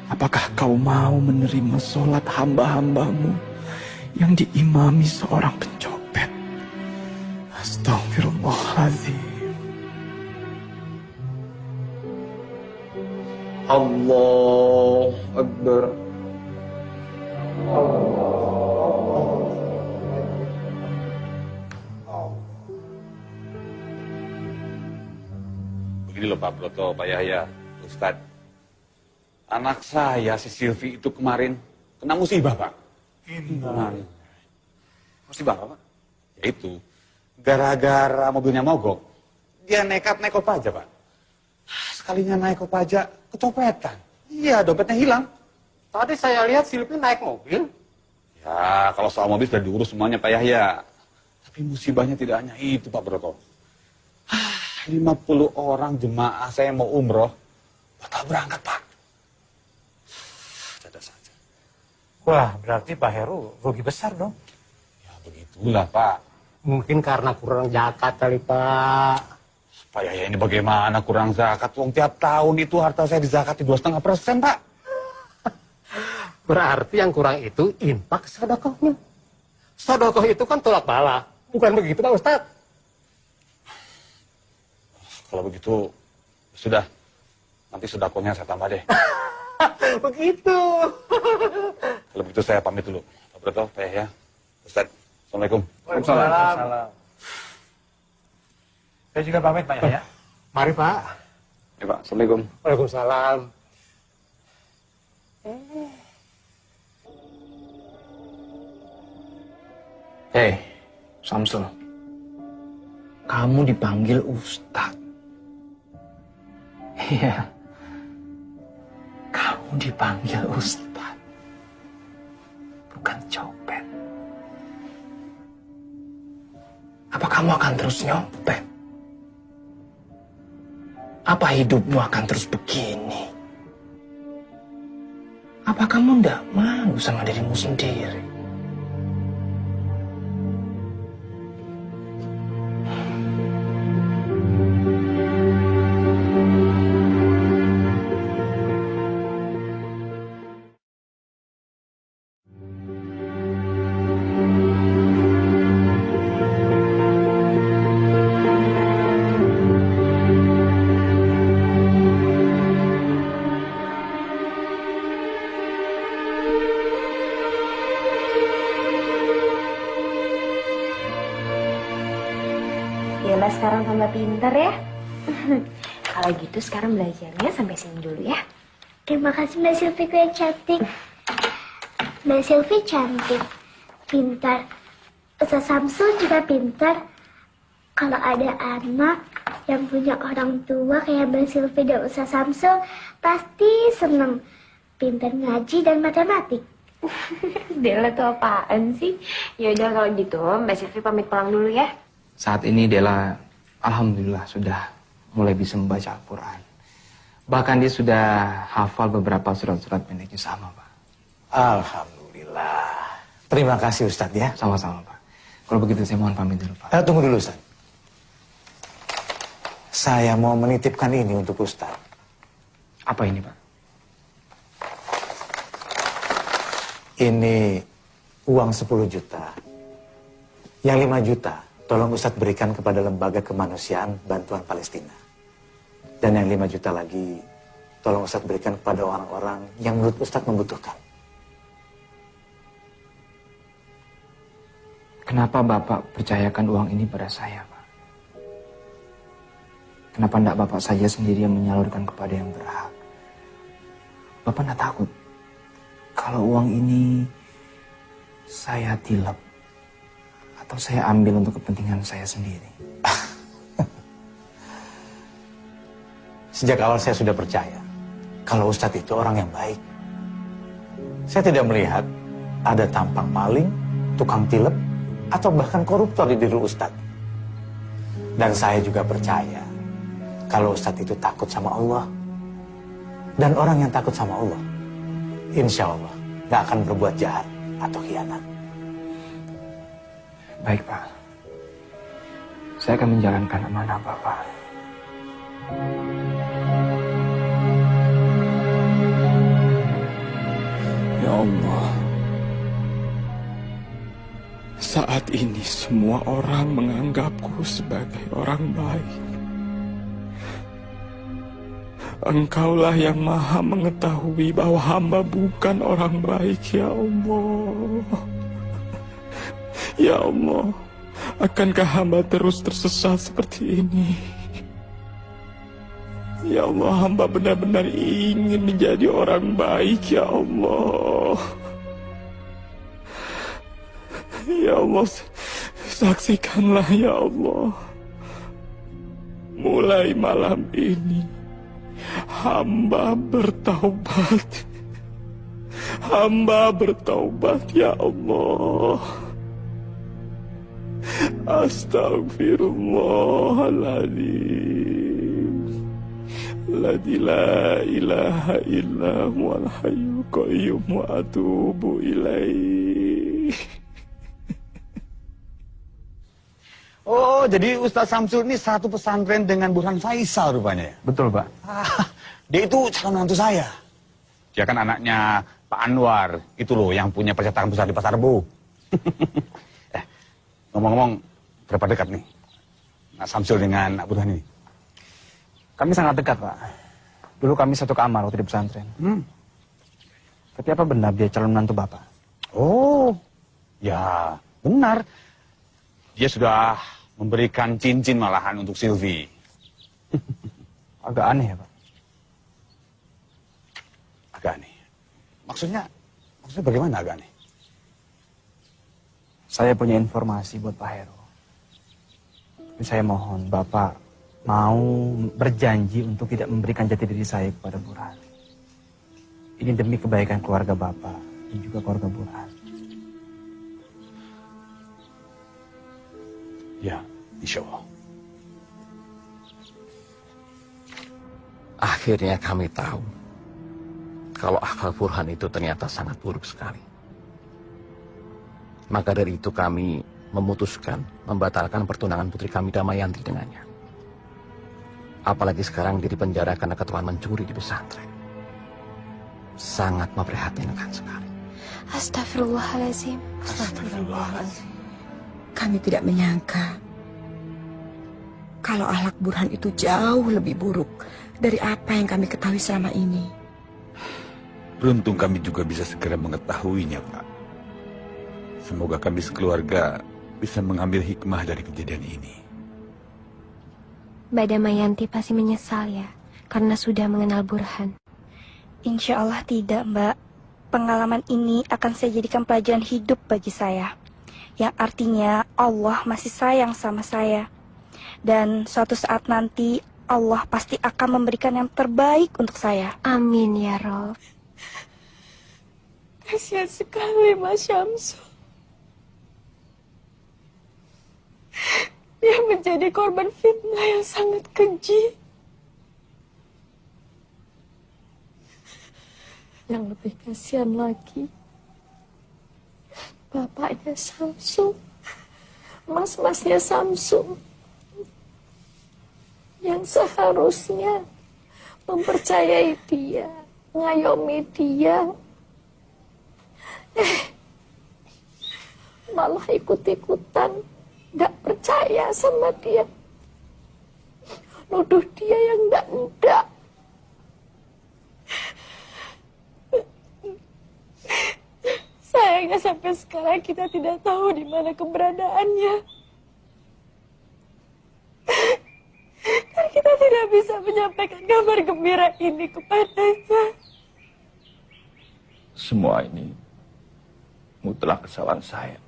apakah kau mau menerima sholat hamba-hambamu yang diimami seorang pencopet? Astagfirullahaladzim. Allah Akbar. Begini loh Pak Broto, Pak Yahya, Ustadz. Anak saya si Silvi itu kemarin kena musibah Pak. Musibah apa Pak? Yaitu gara-gara mobilnya mogok, dia nekat naik kopaja Pak. Sekalinya naik kopaja, kecopetan. Iya, dompetnya hilang. Tadi saya lihat Silvi naik mobil. Ya, kalau soal mobil sudah diurus semuanya Pak Yahya. Tapi musibahnya tidak hanya itu Pak Broto. 50 orang jemaah saya mau umroh, batal berangkat Pak. Ada saja. Wah, berarti Pak Heru rugi besar dong. Ya begitulah Pak. Mungkin karena kurang zakat kali Pak. Pak Yahya ini bagaimana kurang zakat? Wong tiap tahun itu harta saya dizakati 2,5% Pak. Berarti yang kurang itu infak sedekahnya. Sedekah itu kan tolak bala. Bukan begitu Pak Ustadz? Kalau begitu, sudah. Nanti sedekahnya saya tambah deh. Begitu. Kalau begitu saya pamit dulu. Pak Broto, Pak Yahya, Ustadz. Assalamualaikum. Waalaikumsalam. Saya juga pamit Pak Yahya. Mari Pak. Ya Pak, Assalamualaikum. Waalaikumsalam. Hei, Samsul. Kamu dipanggil Ustadz. Iya. Kamu dipanggil Ustadz. Bukan copet. Apa kamu akan terus nyopet? Apa hidupmu akan terus begini? Apa kamu ndak malu sama dirimu sendiri? Dela sekarang tambah pinter ya. Kalau gitu sekarang belajarnya sampai sini dulu ya. Terima kasih Mbak Sylvie yang cantik. Mbak Sylvie cantik, pintar. Ustaz Samsul juga pintar. Kalau ada anak yang punya orang tua kayak Mbak Sylvie dan Ustaz Samsul, pasti seneng. Pintar ngaji dan matematik. Dela tuh apaan sih? Yaudah kalau gitu Mbak Sylvie pamit pulang dulu ya. Saat ini Dela, alhamdulillah sudah mulai bisa membaca Al-Quran. Bahkan dia sudah hafal beberapa surat-surat pendeknya sama, Pak. Alhamdulillah. Terima kasih Ustadz ya. Sama-sama Pak. Kalau begitu saya mohon pamit dulu Pak. Tunggu dulu Ustadz. Saya mau menitipkan ini untuk Ustadz. Apa ini Pak? Ini uang 10 juta. Yang 5 juta tolong Ustadz berikan kepada Lembaga Kemanusiaan Bantuan Palestina. Dan yang 5 juta lagi tolong Ustadz berikan kepada orang-orang yang menurut Ustadz membutuhkan. Kenapa Bapak percayakan uang ini pada saya Pak? Kenapa tidak Bapak saja sendiri yang menyalurkan kepada yang berhak? Bapak tidak takut kalau uang ini saya tilep atau saya ambil untuk kepentingan saya sendiri? Sejak awal saya sudah percaya kalau Ustadz itu orang yang baik. Saya tidak melihat ada tampang maling, tukang tilep, atau bahkan koruptor di diri Ustadz. Dan saya juga percaya kalau Ustadz itu takut sama Allah. Dan orang yang takut sama Allah, insya Allah gak akan berbuat jahat atau khianat. Baik Pak. Saya akan menjalankan amanah Bapak. Ya Allah, saat ini semua orang menganggapku sebagai orang baik. Engkaulah yang maha mengetahui bahwa hamba bukan orang baik, ya Allah. Ya Allah, akankah hamba terus tersesat seperti ini? Ya Allah, hamba benar-benar ingin menjadi orang baik, ya Allah. Ya Allah, saksikanlah ya Allah. Mulai malam ini, hamba bertaubat. Hamba bertaubat ya Allah. Astaghfirullahaladzim. Ladzi la ilaha illa huwal hayyul qayyum wa atubu ilaih. Oh, jadi Ustadz Samsul ini satu pesantren dengan Burhan Faisal rupanya ya? Betul, Pak. Dia itu calon mantu saya. Dia kan anaknya Pak Anwar. Itu loh yang punya percetakan besar di Pasar Rebo. Ngomong-ngomong, berapa dekat nih Nak Samsul dengan Nak Burhan ini? Kami sangat dekat, Pak. Dulu kami satu kamar waktu di pesantren. Tapi apa benar dia calon menantu Bapak? Oh, ya benar. Dia sudah memberikan cincin malahan untuk Sylvie. Agak aneh ya, Pak? Agak aneh. Maksudnya bagaimana agak aneh? Saya punya informasi buat Pak Heru. Tapi saya mohon Bapak mau berjanji untuk tidak memberikan jati diri saya kepada Burhan. Ini demi kebaikan keluarga Bapak dan juga keluarga Burhan. Ya, insya Allah. Akhirnya kami tahu kalau akal Burhan itu ternyata sangat buruk sekali. Maka dari itu kami memutuskan membatalkan pertunangan putri kami Damayanti dengannya. Apalagi sekarang dia dipenjara karena ketuaan mencuri di pesantren. Sangat memprihatinkan sekali. Astagfirullahaladzim. Astagfirullahaladzim. Kami tidak menyangka kalau akhlak Burhan itu jauh lebih buruk dari apa yang kami ketahui selama ini. Beruntung kami juga bisa segera mengetahuinya, Pak. Semoga kami sekeluarga bisa mengambil hikmah dari kejadian ini. Mbak Damayanti pasti menyesal ya, karena sudah mengenal Burhan. Insya Allah tidak, Mbak. Pengalaman ini akan saya jadikan pelajaran hidup bagi saya. Yang artinya Allah masih sayang sama saya. Dan suatu saat nanti Allah pasti akan memberikan yang terbaik untuk saya. Amin ya Rob. Kasihan sekali Mas Syamsul. Dia menjadi korban fitnah yang sangat keji. Yang lebih kasihan lagi, bapaknya Samsul, mas-masnya Samsul, yang seharusnya mempercayai dia, mengayomi dia, malah ikut-ikutan, gak percaya sama dia, nuduh dia yang enggak. Sayangnya sampai sekarang kita tidak tahu di mana keberadaannya. Dan kita tidak bisa menyampaikan kabar gembira ini kepadanya. Semua ini mutlak kesalahan saya.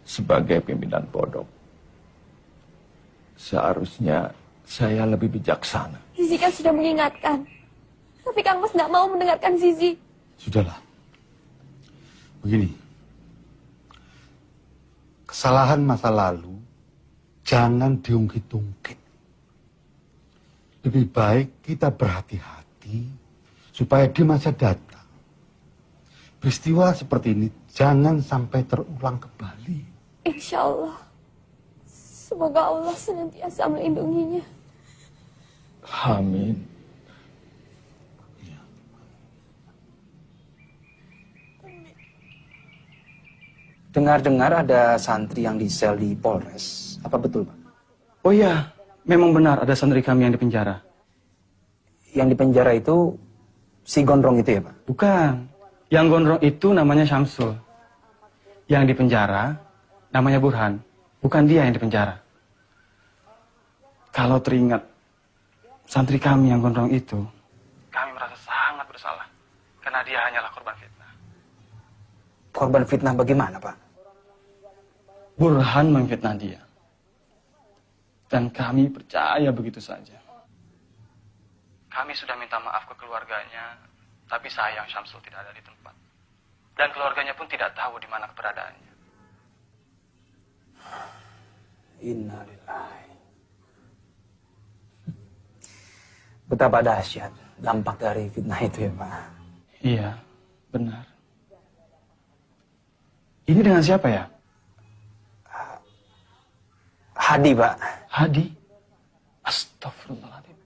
Sebagai pimpinan pondok, seharusnya saya lebih bijaksana. Zizi kan sudah mengingatkan. Tapi Kang Mas nggak mau mendengarkan Zizi. Sudahlah. Begini. Kesalahan masa lalu jangan diungkit-ungkit. Lebih baik kita berhati-hati supaya di masa datang peristiwa seperti ini jangan sampai terulang kembali. Insya Allah. Semoga Allah senantiasa melindunginya. Amin. Dengar-dengar ada santri yang disel di Polres. Apa betul, Pak? Oh iya, memang benar ada santri kami yang dipenjara. Yang dipenjara itu si gondrong itu ya, Pak? Bukan. Yang gondrong itu namanya Syamsul. Yang dipenjara namanya Burhan. Bukan dia yang dipenjara. Kalau teringat santri kami yang gondrong itu, kami merasa sangat bersalah. Karena dia hanyalah korban fitnah. Korban fitnah bagaimana, Pak? Burhan memfitnah dia. Dan kami percaya begitu saja. Kami sudah minta maaf ke keluarganya, tapi sayang Syamsul tidak ada di tempat. Dan keluarganya pun tidak tahu di mana keberadaannya. Innalillahi. Betapa dahsyat dampak dari fitnah itu ya, Pak? Iya, benar. Ini dengan siapa ya? Hadi, Pak. Hadi? Astagfirullahaladzim.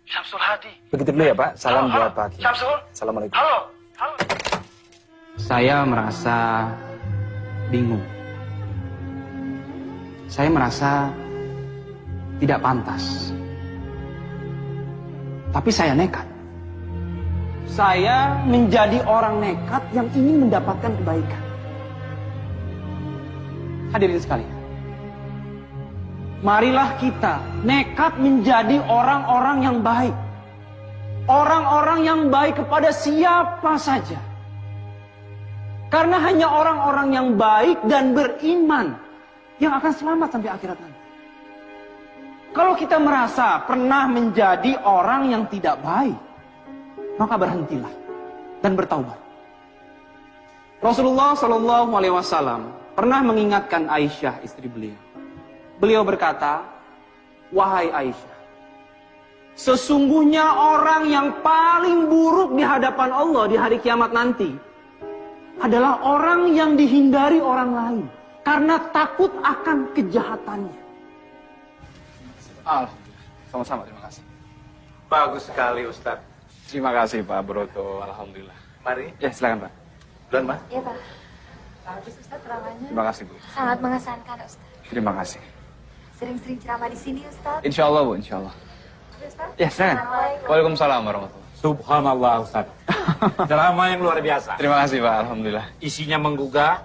Syamsul Hadi. Begitu dulu ya, Pak. Salam buat Pak Hakim. Syamsul. Assalamualaikum. Halo. Saya merasa bingung. Saya merasa tidak pantas. Tapi saya nekat. Saya menjadi orang nekat yang ingin mendapatkan kebaikan. Hadirin sekalian. Marilah kita nekat menjadi orang-orang yang baik. Orang-orang yang baik kepada siapa saja. Karena hanya orang-orang yang baik dan beriman yang akan selamat sampai akhirat nanti. Kalau kita merasa pernah menjadi orang yang tidak baik, maka berhentilah dan bertaubat. Rasulullah SAW pernah mengingatkan Aisyah, istri beliau. Beliau berkata, wahai Aisyah, sesungguhnya orang yang paling buruk di hadapan Allah di hari kiamat nanti adalah orang yang dihindari orang lain karena takut akan kejahatannya. Alhamdulillah. Sama-sama, terima kasih. Bagus sekali, Ustadz. Terima kasih, Pak Broto. Alhamdulillah. Mari. Ya, silakan, Pak. Duluan, Pak. Iya, Pak. Bagus, Ustaz, terangannya. Terima kasih, Bu. Sangat mengesankan, Ustaz. Terima kasih. Sering-sering ceramah di sini, Ustaz. Insya Allah, Bu. Insya Allah. Ustaz. Ya, silakan. Waalaikumsalam warahmatullahi wabarakatuh. Subhanallah, Ustadz. Ceramah yang luar biasa. Terima kasih, Pak. Alhamdulillah. Isinya menggugah,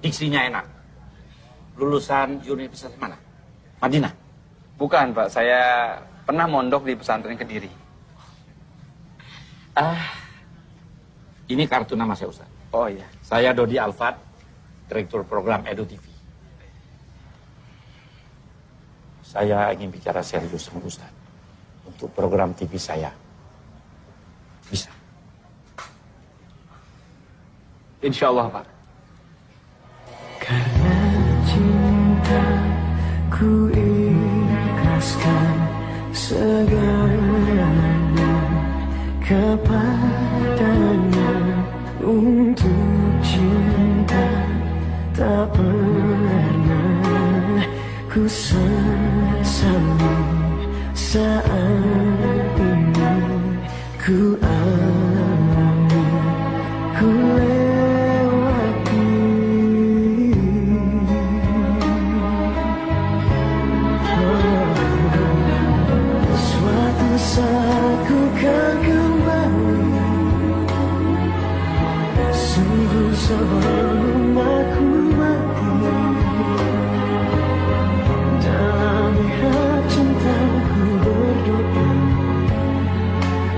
diksinya enak. Lulusan universitas mana? Madinah? Bukan, Pak. Saya pernah mondok di pesantren Kediri. Ini kartu nama saya, Ustaz. Oh iya. Saya Dodi Alfat, Direktur Program Edu TV. Saya ingin bicara serius sama Ustaz. Untuk program TV saya. Bisa? Insya Allah, Pak. Karena cinta ku ikhlaskan segalanya kepadanya untuk sesali saat ini ku alami, ku lewati. Suatu saat ku kan kembali, sungguh sebelum aku mati. Dalam lihat cintaku berdoa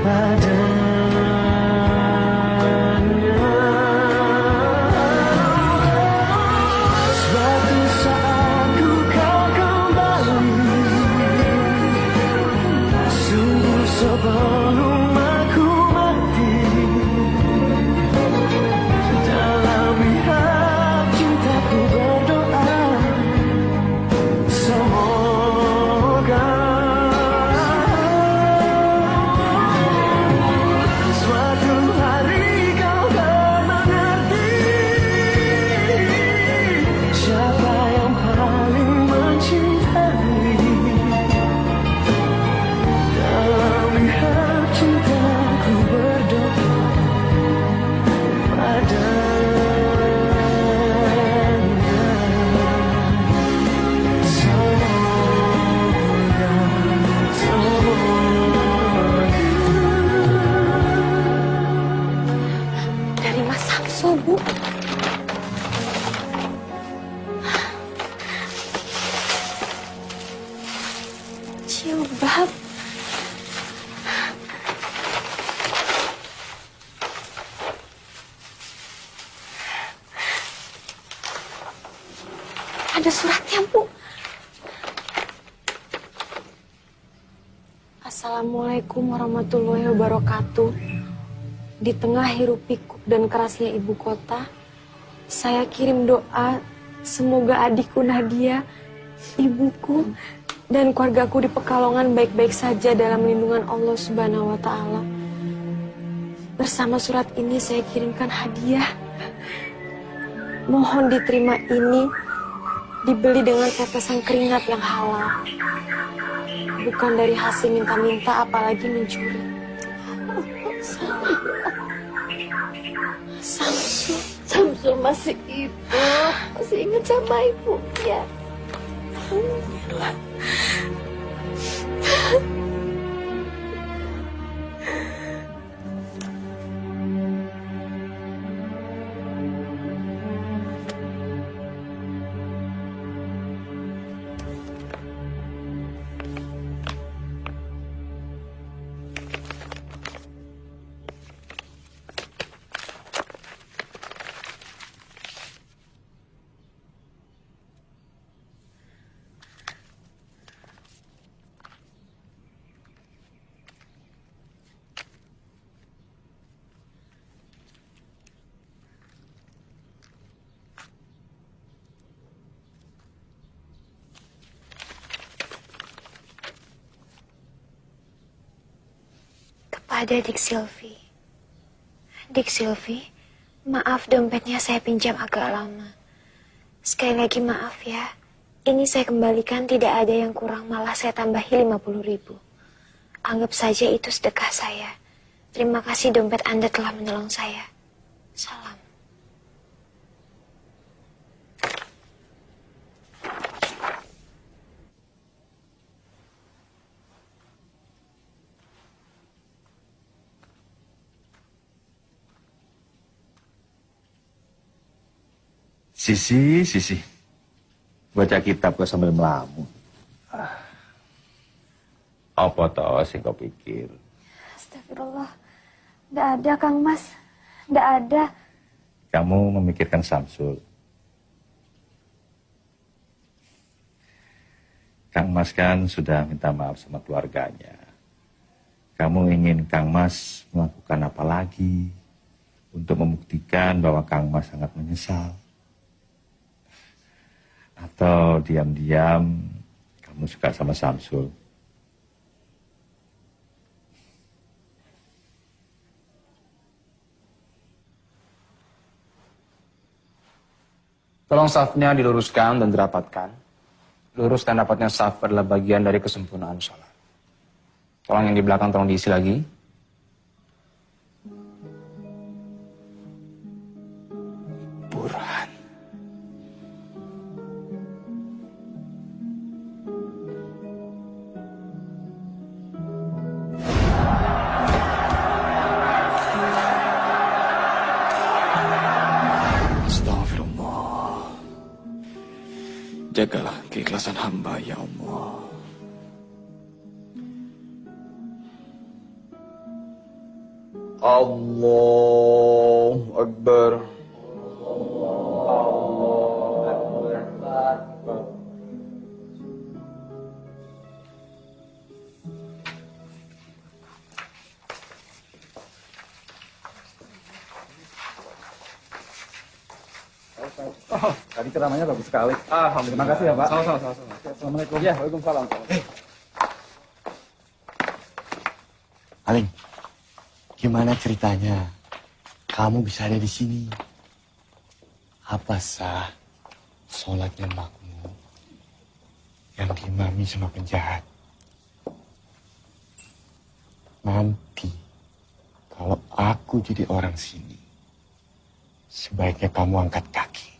padanya. Suatu saat ku kan kembali, sungguh sebelum aku mati. Dalam lihat cintaku berdoa, semoga suatu hari kau akan mengerti siapa yang paling mencintai. Dalam lihat cintaku berdoa padanya. Dari Mas Samsul, Bu. Jilbab. Ada suratnya, Bu. Assalamualaikum warahmatullahi wabarakatuh. Di tengah hiruk pikuk dan kerasnya ibu kota, saya kirim doa semoga adikku Nadia, ibuku, dan keluargaku di Pekalongan baik-baik saja dalam lindungan Allah Subhanahu wa Ta'ala. Bersama surat ini saya kirimkan hadiah. Mohon diterima ini, dibeli dengan tetesan keringat yang halal, bukan dari hasil minta-minta apalagi mencuri. Samsul masih hidup, masih ingat sama ibunya. Kepada Dik Silvi. Dik Silvi, maaf dompetnya saya pinjam agak lama. Sekali lagi maaf ya. Ini saya kembalikan tidak ada yang kurang, malah saya tambahi 50.000. Anggap saja itu sedekah saya. Terima kasih dompet Anda telah menolong saya. Salam. Sisi. Baca kitab kok sambil melamun. Apa toh sing kau pikir? Astagfirullah. Tidak ada, Kang Mas. Tidak ada. Kamu memikirkan Samsul. Kang Mas kan sudah minta maaf sama keluarganya. Kamu ingin Kang Mas melakukan apa lagi untuk membuktikan bahwa Kang Mas sangat menyesal? Atau diam-diam kamu suka sama Samsul? Tolong safnya diluruskan dan dirapatkan. lurus dan rapatnya saf adalah bagian dari kesempurnaan sholat. Tolong yang di belakang tolong diisi lagi. Burhan. Astagfirullah. Jagalah keikhlasan hamba ya Allah. Allahu Akbar. Tadi ceramahnya bagus sekali. Terima kasih ya Pak. Sama-sama. Assalamualaikum. Ya, waalaikumsalam. Aling, gimana ceritanya? Kamu bisa ada di sini. Apa sah sholatnya makmum yang diimami sama penjahat? Nanti kalau aku jadi orang sini, sebaiknya kamu angkat kaki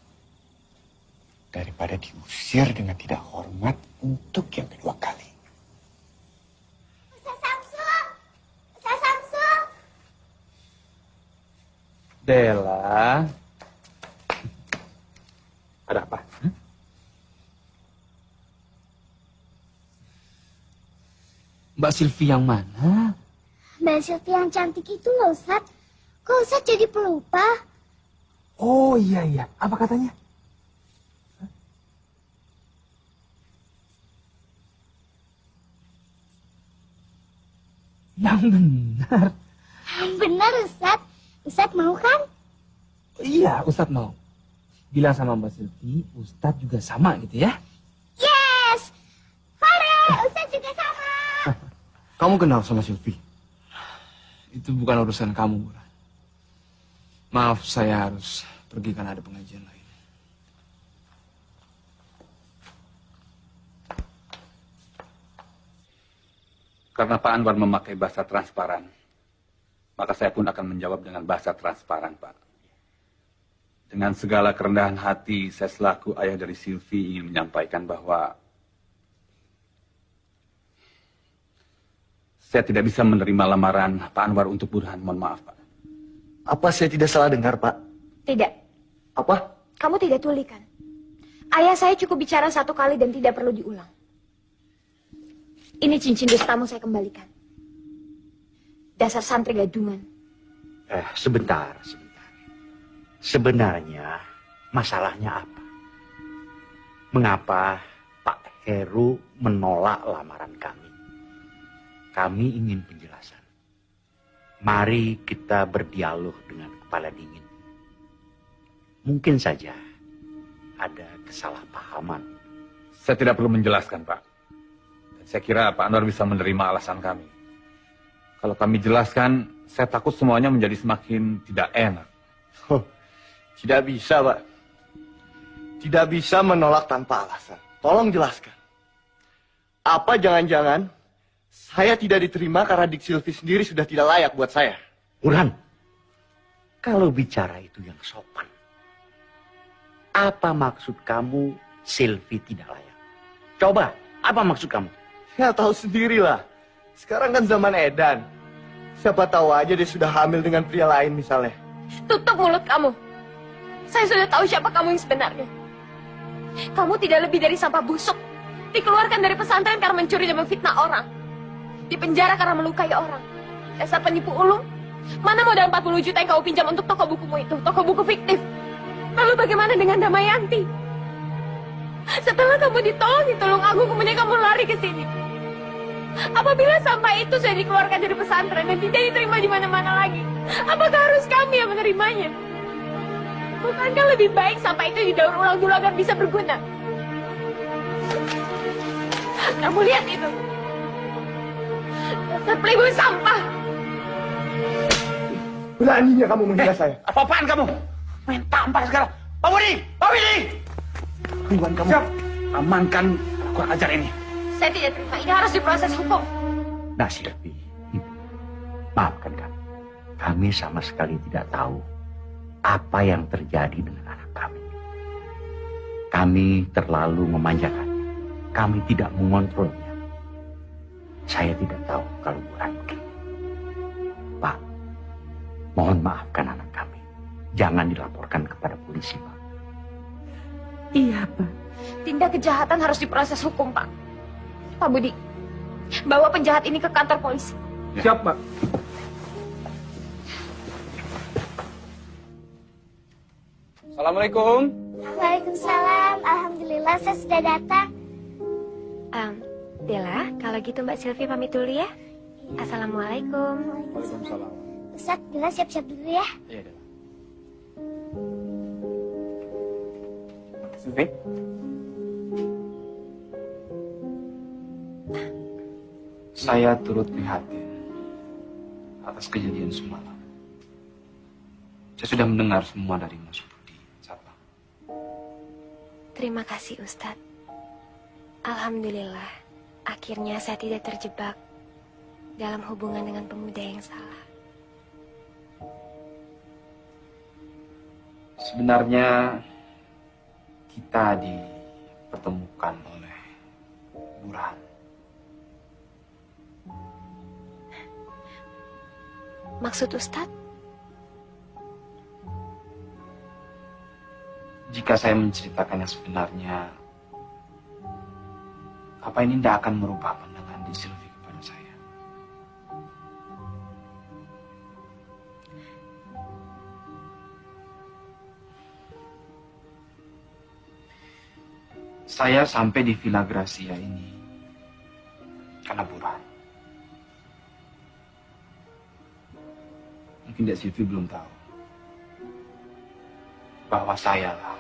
daripada diusir dengan tidak hormat untuk yang kedua kali. Dela. Ada apa? Mbak Silvi yang mana? Mbak Silvi yang cantik itu loh, Ustadz. Kok Ustadz jadi pelupa? Oh iya. Apa katanya? Yang benar. Yang benar, Ustadz. Ustadz mau kan? Iya, Ustadz mau. Bilang sama Mbak Silvi, Ustadz juga sama gitu ya? Yes! Farah, Ustadz juga sama. Kamu kenal sama Silvi? Itu bukan urusan kamu, Burhan. Maaf, saya harus pergi karena ada pengajian lain. Karena Pak Anwar memakai bahasa transparan, maka saya pun akan menjawab dengan bahasa transparan, Pak. Dengan segala kerendahan hati, saya selaku ayah dari Silvi ingin menyampaikan bahwa saya tidak bisa menerima lamaran Pak Anwar untuk Burhan. Mohon maaf, Pak. Apa saya tidak salah dengar, Pak? Tidak. Apa? Kamu tidak tuli kan? Ayah saya cukup bicara satu kali dan tidak perlu diulang. Ini cincin dustamu saya kembalikan. Dasar santri gadungan. Sebentar. Sebenarnya masalahnya apa? Mengapa Pak Heru menolak lamaran kami? Kami ingin penjelasan. Mari kita berdialog dengan kepala dingin. Mungkin saja ada kesalahpahaman. Saya tidak perlu menjelaskan, Pak. Dan saya kira Pak Anwar bisa menerima alasan kami. Kalau kami jelaskan, saya takut semuanya menjadi semakin tidak enak. Tidak bisa, Pak. Tidak bisa menolak tanpa alasan. Tolong jelaskan. Apa jangan-jangan saya tidak diterima karena Dik Silvi sendiri sudah tidak layak buat saya? Burhan, kalau bicara itu yang sopan. Apa maksud kamu Silvi tidak layak? Coba, apa maksud kamu? Ya tahu sendirilah. Sekarang kan zaman edan. Siapa tahu aja dia sudah hamil dengan pria lain misalnya. Tutup mulut kamu. Saya sudah tahu siapa kamu yang sebenarnya. Kamu tidak lebih dari sampah busuk. Dikeluarkan dari pesantren karena mencuri dan memfitnah orang. Dipenjara karena melukai orang. Dasar penipu ulung. Mana modal 40 juta yang kamu pinjam untuk toko bukumu itu? Toko buku fiktif. Lalu bagaimana dengan Damayanti? Setelah kamu ditolong aku, kemudian kamu lari ke sini. Apabila sampah itu sudah dikeluarkan dari pesantren dan tidak diterima di mana-mana lagi, apakah harus kami yang menerimanya? Bukankah lebih baik sampah itu didaur ulang dulu agar bisa berguna? Kamu lihat itu. Dasar playboy sampah. Beraninya kamu menghina saya. Apa-apaan kamu? Main tampar sekarang. Pak Budi! Pak Budi! Ridwan, kamu. Siap. Amankan kurang ajar ini. Saya tidak terima. Ini harus diproses hukum. Nah, Silvi, maafkan kami. Kami sama sekali tidak tahu apa yang terjadi dengan anak kami. Kami terlalu memanjakannya. Kami tidak mengontrolnya. Saya tidak tahu kalau Burhan begini. Pak, mohon maafkan anak kami. Jangan dilaporkan kepada polisi, Pak. Iya, Pak. Tindak kejahatan harus diproses hukum, Pak. Pak Budi, bawa penjahat ini ke kantor polisi. Siap, Pak. Assalamualaikum. Waalaikumsalam. Alhamdulillah saya sudah datang. Dela, kalau gitu Mbak Silvi pamit dulu ya. Assalamualaikum. Waalaikumsalam. Ustaz, Dela siap-siap dulu ya. Iya, Dela. Silvi? Saya turut prihatin atas kejadian semalam. Saya sudah mendengar semua dari Mas Budi. Satpam. Terima kasih Ustadz. Alhamdulillah, akhirnya saya tidak terjebak dalam hubungan dengan pemuda yang salah. Sebenarnya kita dipertemukan oleh Burhan. Maksud Ustadz? Jika saya menceritakan yang sebenarnya, apa ini tidak akan merubah pandangan di Silvi kepada saya? Saya sampai di Villa Gracia ini karena Burhan. Mungkin Dek Silvi belum tahu bahwa saya lah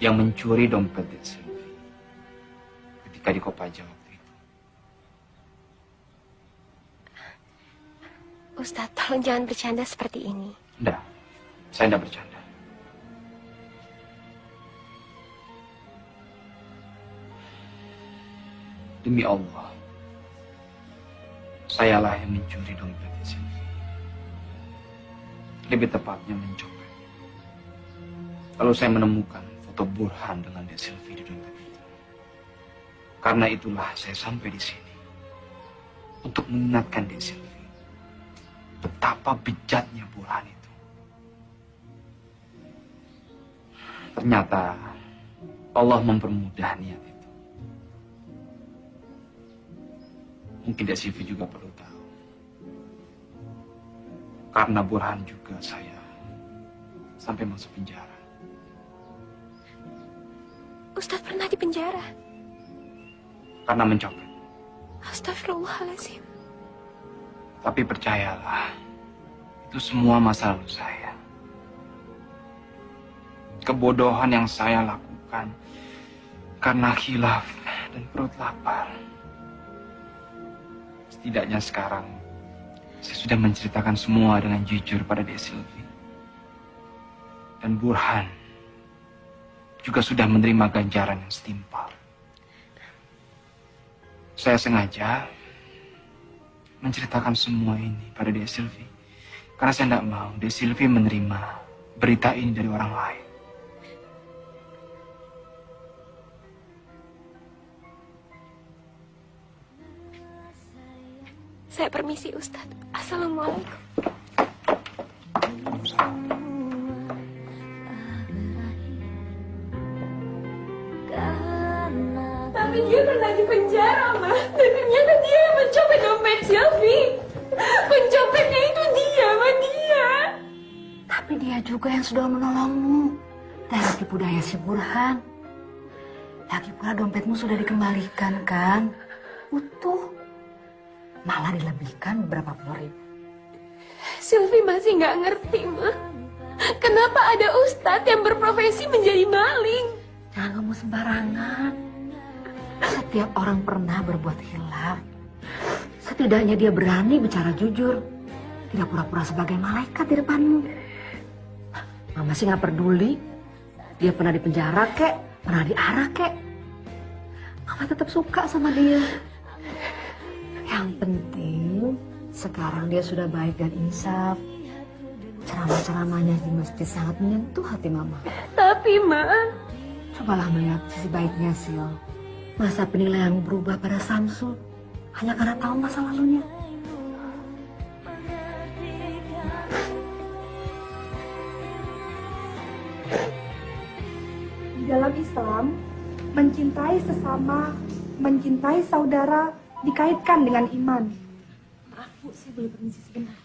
yang mencuri dompet Dek Silvi ketika di Kopaja waktu itu. Ustadz, tolong jangan bercanda seperti ini. Enggak, saya tidak bercanda. Demi Allah, sayalah yang mencuri dompet Dek Silvi. Lebih tepatnya mencopet. Lalu saya menemukan foto Burhan dengan Dek Silvi di dompet itu. Karena itulah saya sampai di sini untuk mengingatkan Dek Silvi betapa bejatnya Burhan itu. Ternyata Allah mempermudah niat itu. Mungkin Dek Silvi juga perlu tahu. Karena Burhan juga saya sampai masuk penjara. Ustadz pernah di penjara? Karena mencopet. Astagfirullahaladzim. Tapi percayalah, itu semua masa lalu saya. Kebodohan yang saya lakukan karena khilaf dan perut lapar. Setidaknya sekarang saya sudah menceritakan semua dengan jujur pada Dek Silvi. Dan Burhan juga sudah menerima ganjaran yang setimpal. Saya sengaja menceritakan semua ini pada Dek Silvi karena saya tidak mau Dek Silvi menerima berita ini dari orang lain. Saya permisi Ustadz. Assalamualaikum. Tapi dia pernah di penjara, Mas. Dan ternyata dia yang mencopet dompet Silvi. Pencopetnya itu dia, sama dia. Tapi dia juga yang sudah menolongmu dari tipu daya si Burhan. Lagi pula dompetmu sudah dikembalikan kan? Utuh. Malah dilebihkan beberapa puluh ribu. Silvi masih nggak ngerti, Ma. Kenapa ada ustadz yang berprofesi menjadi maling? Jangan ngomong sembarangan. Setiap orang pernah berbuat hilaf. Setidaknya dia berani bicara jujur. Tidak pura-pura sebagai malaikat di depanmu. Mama sih nggak peduli. Dia pernah di penjara kek, pernah diarak kek. Mama tetap suka sama dia. Yang penting sekarang dia sudah baik dan insaf. Ceramah-ceramahnya di masjid sangat menyentuh hati Mama. Tapi, Ma, Cobalah melihat sisi baiknya, Sil. Masa penilaian berubah pada Samsul hanya karena tahu masa lalunya. Di dalam Islam, mencintai sesama, mencintai saudara dikaitkan dengan iman. Maaf Bu, saya boleh permisi sebentar.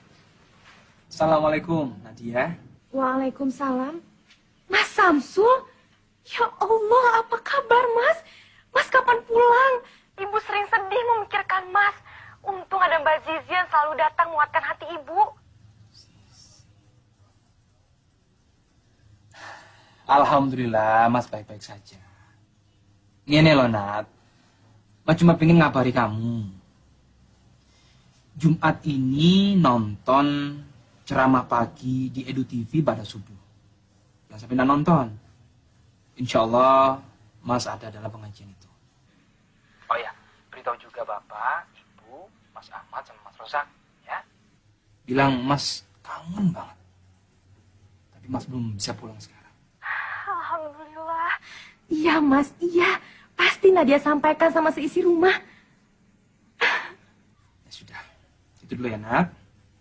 Assalamualaikum, Nadia. Waalaikumsalam. Mas Samsul? Ya Allah, apa kabar Mas? Mas kapan pulang? Ibu sering sedih memikirkan Mas. Untung ada Mbak Zizi yang selalu datang menguatkan hati Ibu. Alhamdulillah, Mas baik-baik saja. Ini loh, Nat. Mas cuma pengen ngabari kamu. Jumat ini nonton ceramah pagi di Edu TV pada subuh. Jangan sampai nggak nonton. Insya Allah, Mas ada dalam pengajian itu. Oh ya, beritahu juga Bapak, Ibu, Mas Ahmad, sama Mas Rosak, ya. Bilang Mas kangen banget. Tapi Mas belum bisa pulang sekarang. Alhamdulillah. Iya Mas, iya. Pasti Nadia sampaikan sama seisi rumah. Ya sudah, itu dulu ya, Nat.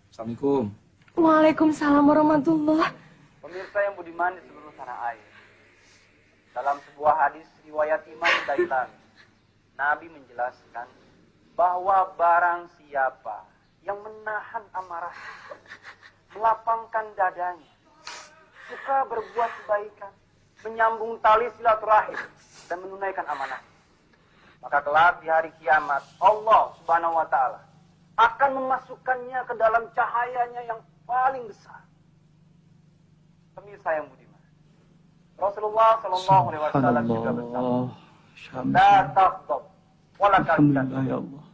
Assalamualaikum. Waalaikumsalam warahmatullahi. Pemirsa yang budiman di seluruh tanah air. Dalam sebuah hadis riwayat Imam Dailami, Nabi menjelaskan bahwa barang siapa yang menahan amarah, melapangkan dadanya, suka berbuat kebaikan, menyambung tali silaturahim, dan menunaikan amanah, maka kelak di hari kiamat Allah Subhanahu wa Ta'ala akan memasukkannya ke dalam cahayanya yang paling besar. Pemirsa yang budiman, Rasulullah Shallallahu Alaihi Wasallam juga bersabda, "La taghdab, wala tahzan." Ya Allah.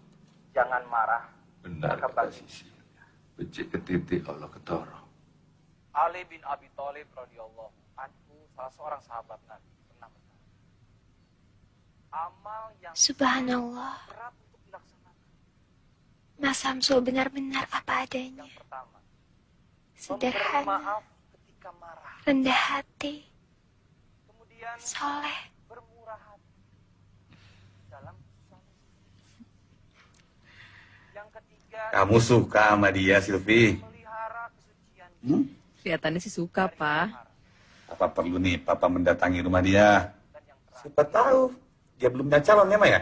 Jangan marah. Benar kata Sisi. Becik ke titik Allah ketara. Ali bin Abi Thalib radhiyallahu anhu, salah seorang sahabat Nabi, pernah berkata, amal yang Subhanallah. berat untuk dilaksanakan. Mas Samsul benar-benar apa adanya. Yang pertama, Sederhana, maaf ketika marah. rendah hati, Kemudian soleh. bermurah hati dalam yang ketiga, Kamu suka sama dia, Silvi? Kelihatannya sih suka, Pak. Apa perlu nih Papa mendatangi rumah dia? Siapa tahu dia belum punya calon ya, Ma ya?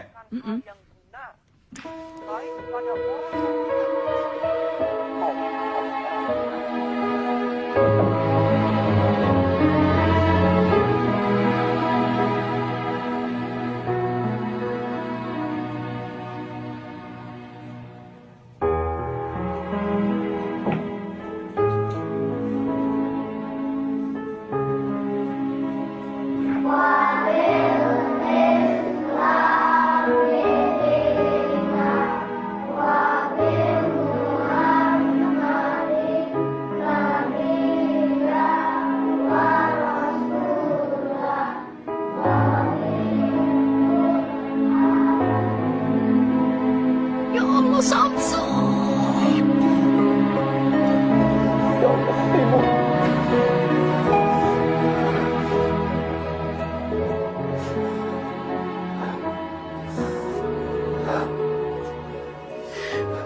baik kepada orang Ya Allah, Samsul. Ya Allah, Ibu.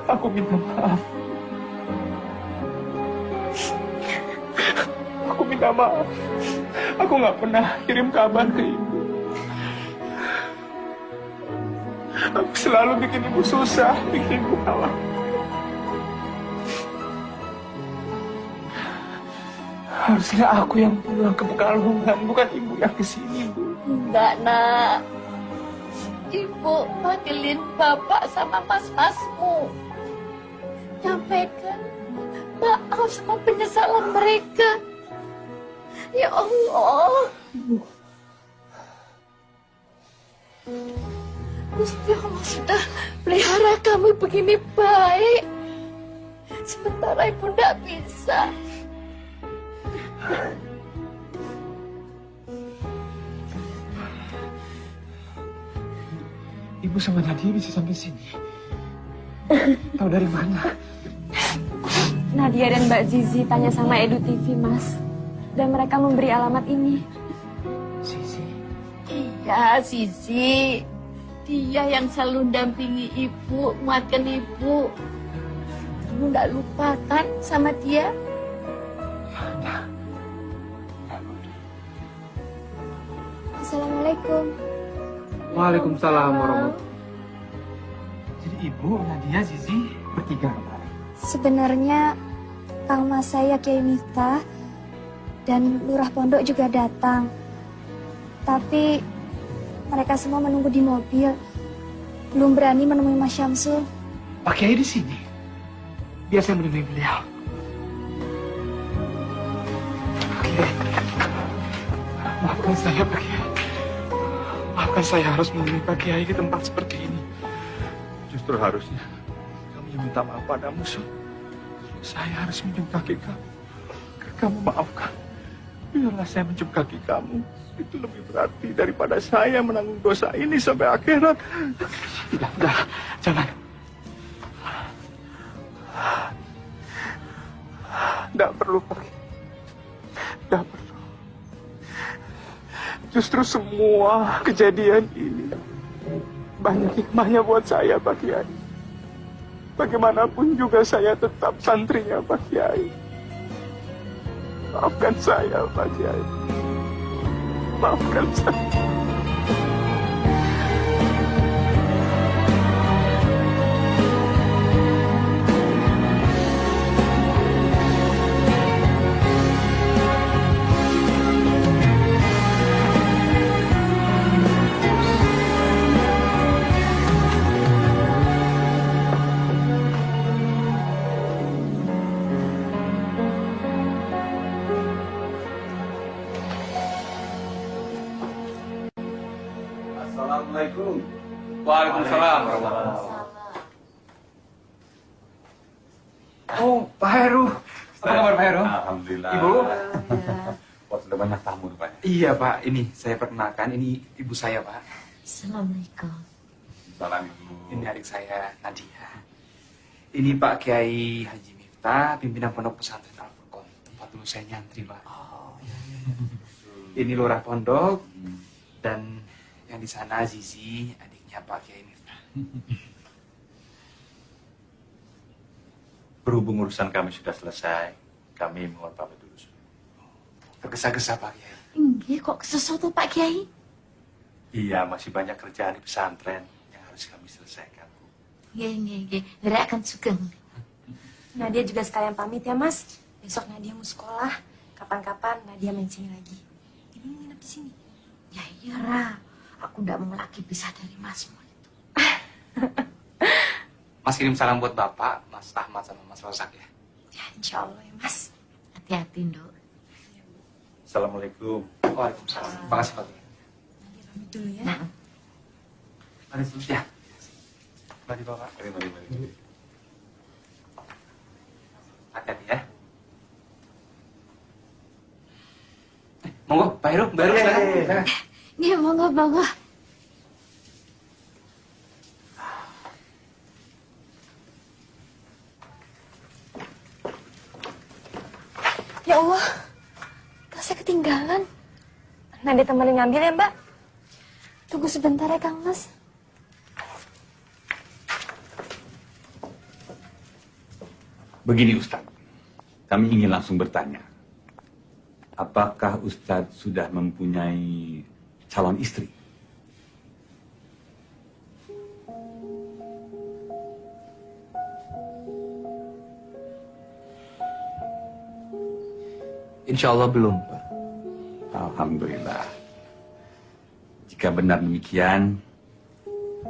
Aku minta maaf. Aku minta maaf. Aku nggak pernah kirim kabar ke ibu. Aku selalu bikin ibu susah, bikin ibu khawatir. Harusnya aku yang pulang ke Pekalongan, bukan ibu yang kesini, Bu. Enggak, Nak. Ibu panggilin bapak sama mas-masmu. Nyampaikan maaf sama penyesalan mereka. Ya Allah. Gusti Allah sudah pelihara kami begini baik. Sementara ibu tidak bisa. Ibu sama Nadia bisa sampai sini? Tahu dari mana? Nadia dan Mbak Zizi tanya sama Edu TV, Mas. Dan mereka memberi alamat ini. Zizi? Iya, Zizi. Dia yang selalu dampingi ibu, menguatkan ibu. Kamu nggak lupa kan sama dia? Assalamualaikum. Waalaikumsalam warahmatullahi. Jadi Ibu, Nadia, Zizi bertiga kemarin. Sebenarnya Kang Mas saya Kiai Miftah dan Lurah Pondok juga datang. Tapi mereka semua menunggu di mobil. Belum berani menemui Mas Syamsul. Pak Kiai di sini. Biar saya menemui beliau. Pak Kiai. Maafkan saya, Pak Kiai. Maafkan saya harus menemui Pak Kiai di tempat seperti ini. Justru harusnya kami yang minta maaf padamu, Syul. Saya harus mencium kaki kamu. Kamu maafkan. Biarlah saya mencium kaki kamu. Itu lebih berarti daripada saya menanggung dosa ini sampai akhirat. Tidak, jangan. Tidak perlu, Pak Kiai. Tidak perlu. Justru semua kejadian ini banyak hikmahnya buat saya, Pak Kiai. Bagaimanapun juga saya tetap santrinya, Pak Kiai. Maafkan saya, Pak Kiai. Maafkan saya. Assalamualaikum. Waalaikumsalam. Oh, Pak Heru. Apa kabar, Pak Heru? Alhamdulillah. Ibu? Wah, sudah banyak tamu, Pak. Iya, Pak. Ini saya perkenalkan. Ini ibu saya, Pak. Assalamualaikum. Salam, Ibu. Ini adik saya, Nadia. Ini Pak Kiai Haji Miftah, pimpinan Pondok Pesantren Al-Furqon. Tempat dulu saya nyantri, Pak. Ini Lurah Pondok. Dan yang di sana Zizi, adiknya Pak Kiai Miftah. Berhubung urusan kami sudah selesai, kami mohon pamit dulu. Tergesa-gesa, Pak Kiai. Enggak, kok sesuatu Pak Kiai? Iya, masih banyak kerjaan di pesantren yang harus kami selesaikan. Nggih. Nera akan sugeng. Nadia juga sekalian pamit ya, Mas. Besok Nadia mau sekolah. Kapan-kapan Nadia main sini lagi. Ibu mau nginep di sini. Ya iya, Ra. Aku nggak mau lagi pisah dari Masmu itu. Mas kirim salam buat Bapak, Mas Ahmad sama Mas Rozak ya. Ya, insya Allah ya, Mas. Hati-hati, Nduk. Assalamualaikum. Waalaikumsalam. Terima kasih, Pak Kiai. Pamit dulu ya. Mari dulu ya. Mari, Bapak. Mari. Hati-hati ya. Monggo, Pak Heru, baru sekarang. Iya, monggo. Ya Allah, tasnya ketinggalan. Nadia temenin ngambil ya, Mbak. Tunggu sebentar ya, Kang Mas. Begini, Ustaz. Kami ingin langsung bertanya. Apakah Ustadz sudah mempunyai calon istri? Insya Allah belum, Pak. Alhamdulillah. Jika benar demikian,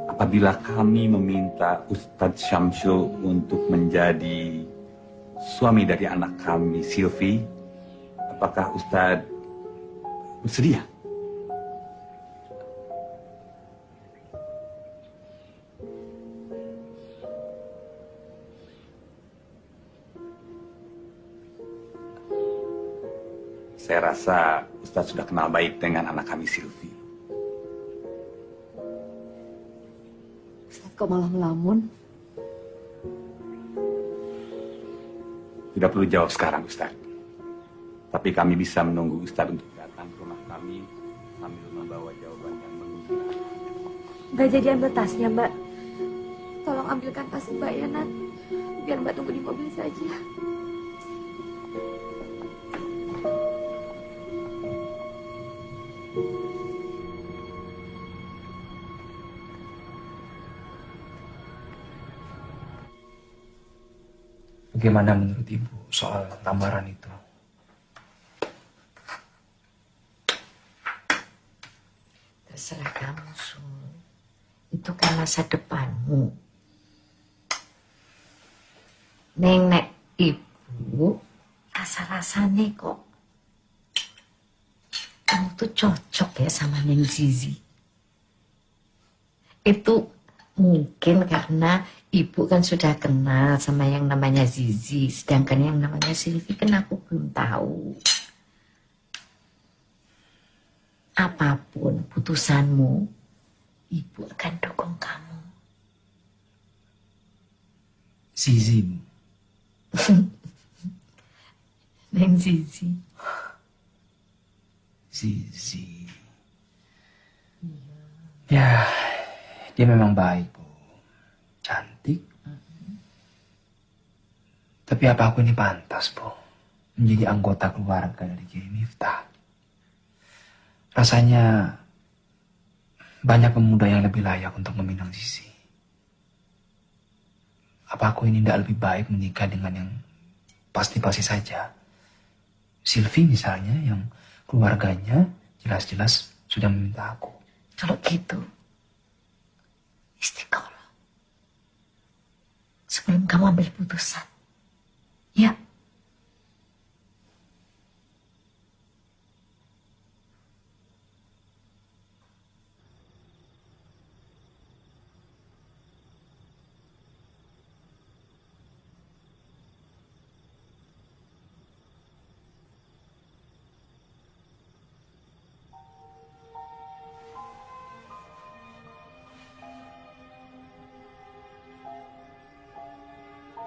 apabila kami meminta Ustadz Syamsul untuk menjadi suami dari anak kami, Silvi, apakah Ustadz bersedia? Saya rasa Ustadz sudah kenal baik dengan anak kami, Silvi. kok malah melamun? Tidak perlu jawab sekarang, Ustaz. Tapi kami bisa menunggu Ustaz untuk datang ke rumah kami sambil membawa jawaban yang menguntungkan. Nggak jadi ambil tasnya, Mbak. Tolong ambilkan tas Mbak ya, Nat. Biar Mbak tunggu di mobil saja. Bagaimana menurut Ibu soal lamaran itu? Terserah kamu, Sul. Itu kan masa depanmu. Neng nek ibu, rasa-rasanya kok kamu tuh cocok ya sama Neng Zizi. Itu mungkin karena ibu kan sudah kenal sama yang namanya Zizi, sedangkan yang namanya Silvi kan aku belum tahu. Apapun putusanmu, ibu akan dukung kamu. Zizi, Bu. Neng Zizi. Zizi. Ya, dia memang baik, Bu. Cantik. Tapi apa aku ini pantas, Bu, menjadi anggota keluarga dari Kiai Miftah? Rasanya banyak pemuda yang lebih layak untuk meminang Zizi. Apa aku ini tidak lebih baik menikah dengan yang pasti-pasti saja? Silvi misalnya, yang keluarganya jelas-jelas sudah meminta aku. Kalau gitu, istiqoroh. Sebelum kamu ambil putusan. Ya.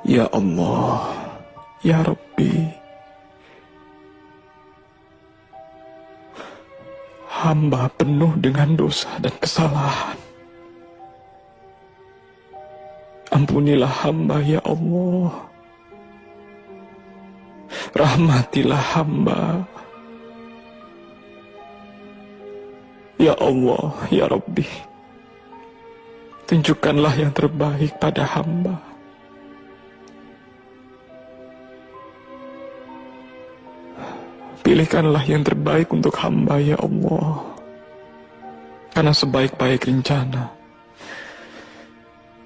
Ya Allah, Ya Rabbi, hamba penuh dengan dosa dan kesalahan. Ampunilah hamba, Ya Allah. Rahmatilah hamba. Ya Allah, Ya Rabbi, tunjukkanlah yang terbaik pada hamba. Pilihkanlah yang terbaik untuk hamba, Ya Allah. Karena sebaik-baik rencana,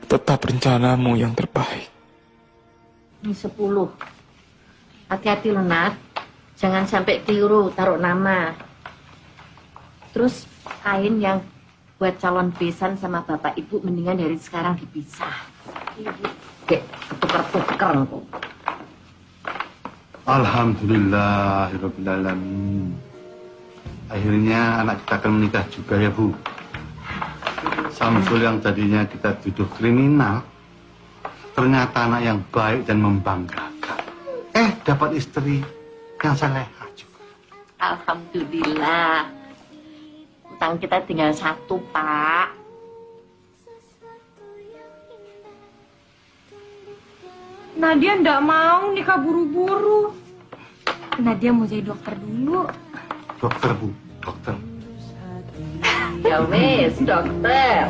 tetap rencanamu yang terbaik. Ini 10. Hati-hati loh, Nat. Jangan sampai keliru taruh nama. Terus kain yang buat calon besan sama bapak ibu mendingan dari sekarang dipisah. Dek, ketukar-tukar. Alhamdulillahirrabbilalamin. Akhirnya anak kita akan menikah juga ya, Bu. Samsul yang tadinya kita tuduh kriminal, ternyata anak yang baik dan membanggakan. Dapat istri yang salehah juga. Alhamdulillah. Utang kita tinggal 1, Pak. Nadia ndak mau nikah buru-buru. Nadia mau jadi dokter dulu. Dokter, Bu, dokter. Ya wes, dokter.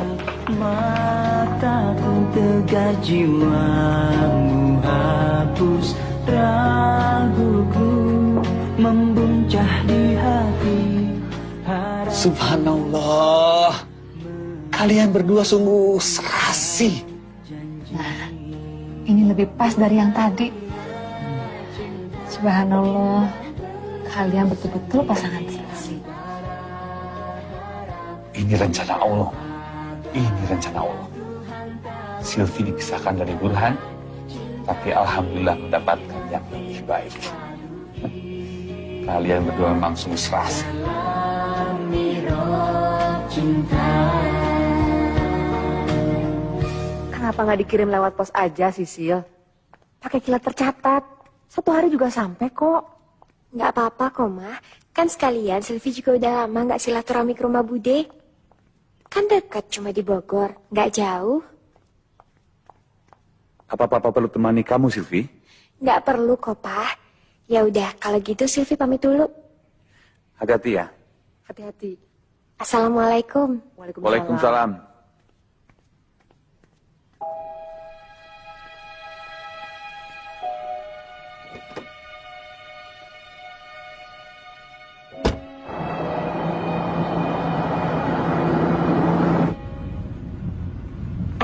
Mataku tegar, jiwamu hapus raguku, membuncah di hati. Subhanallah, kalian berdua sungguh serasi. Nah, ini lebih pas dari yang tadi. Subhanallah, kalian betul-betul pasangan serasi. Ini rencana Allah. Ini rencana Allah. Silvi dipisahkan dari Burhan, tapi alhamdulillah mendapatkan yang lebih baik. Kalian berdua memang sungguh serasi. Kenapa nggak dikirim lewat pos aja, Sisil? Pakai kilat tercatat. 1 hari juga sampai kok. Nggak apa-apa kok, Ma. Kan sekalian Silvi juga udah lama nggak silaturahmi ke rumah Bude. Kan dekat, cuma di Bogor. Nggak jauh. Apa Papa perlu temani kamu, Silvi? Nggak perlu kok, Pak. Ya udah, kalau gitu Silvi pamit dulu. Hati-hati ya. Hati-hati. Assalamualaikum. Waalaikumsalam.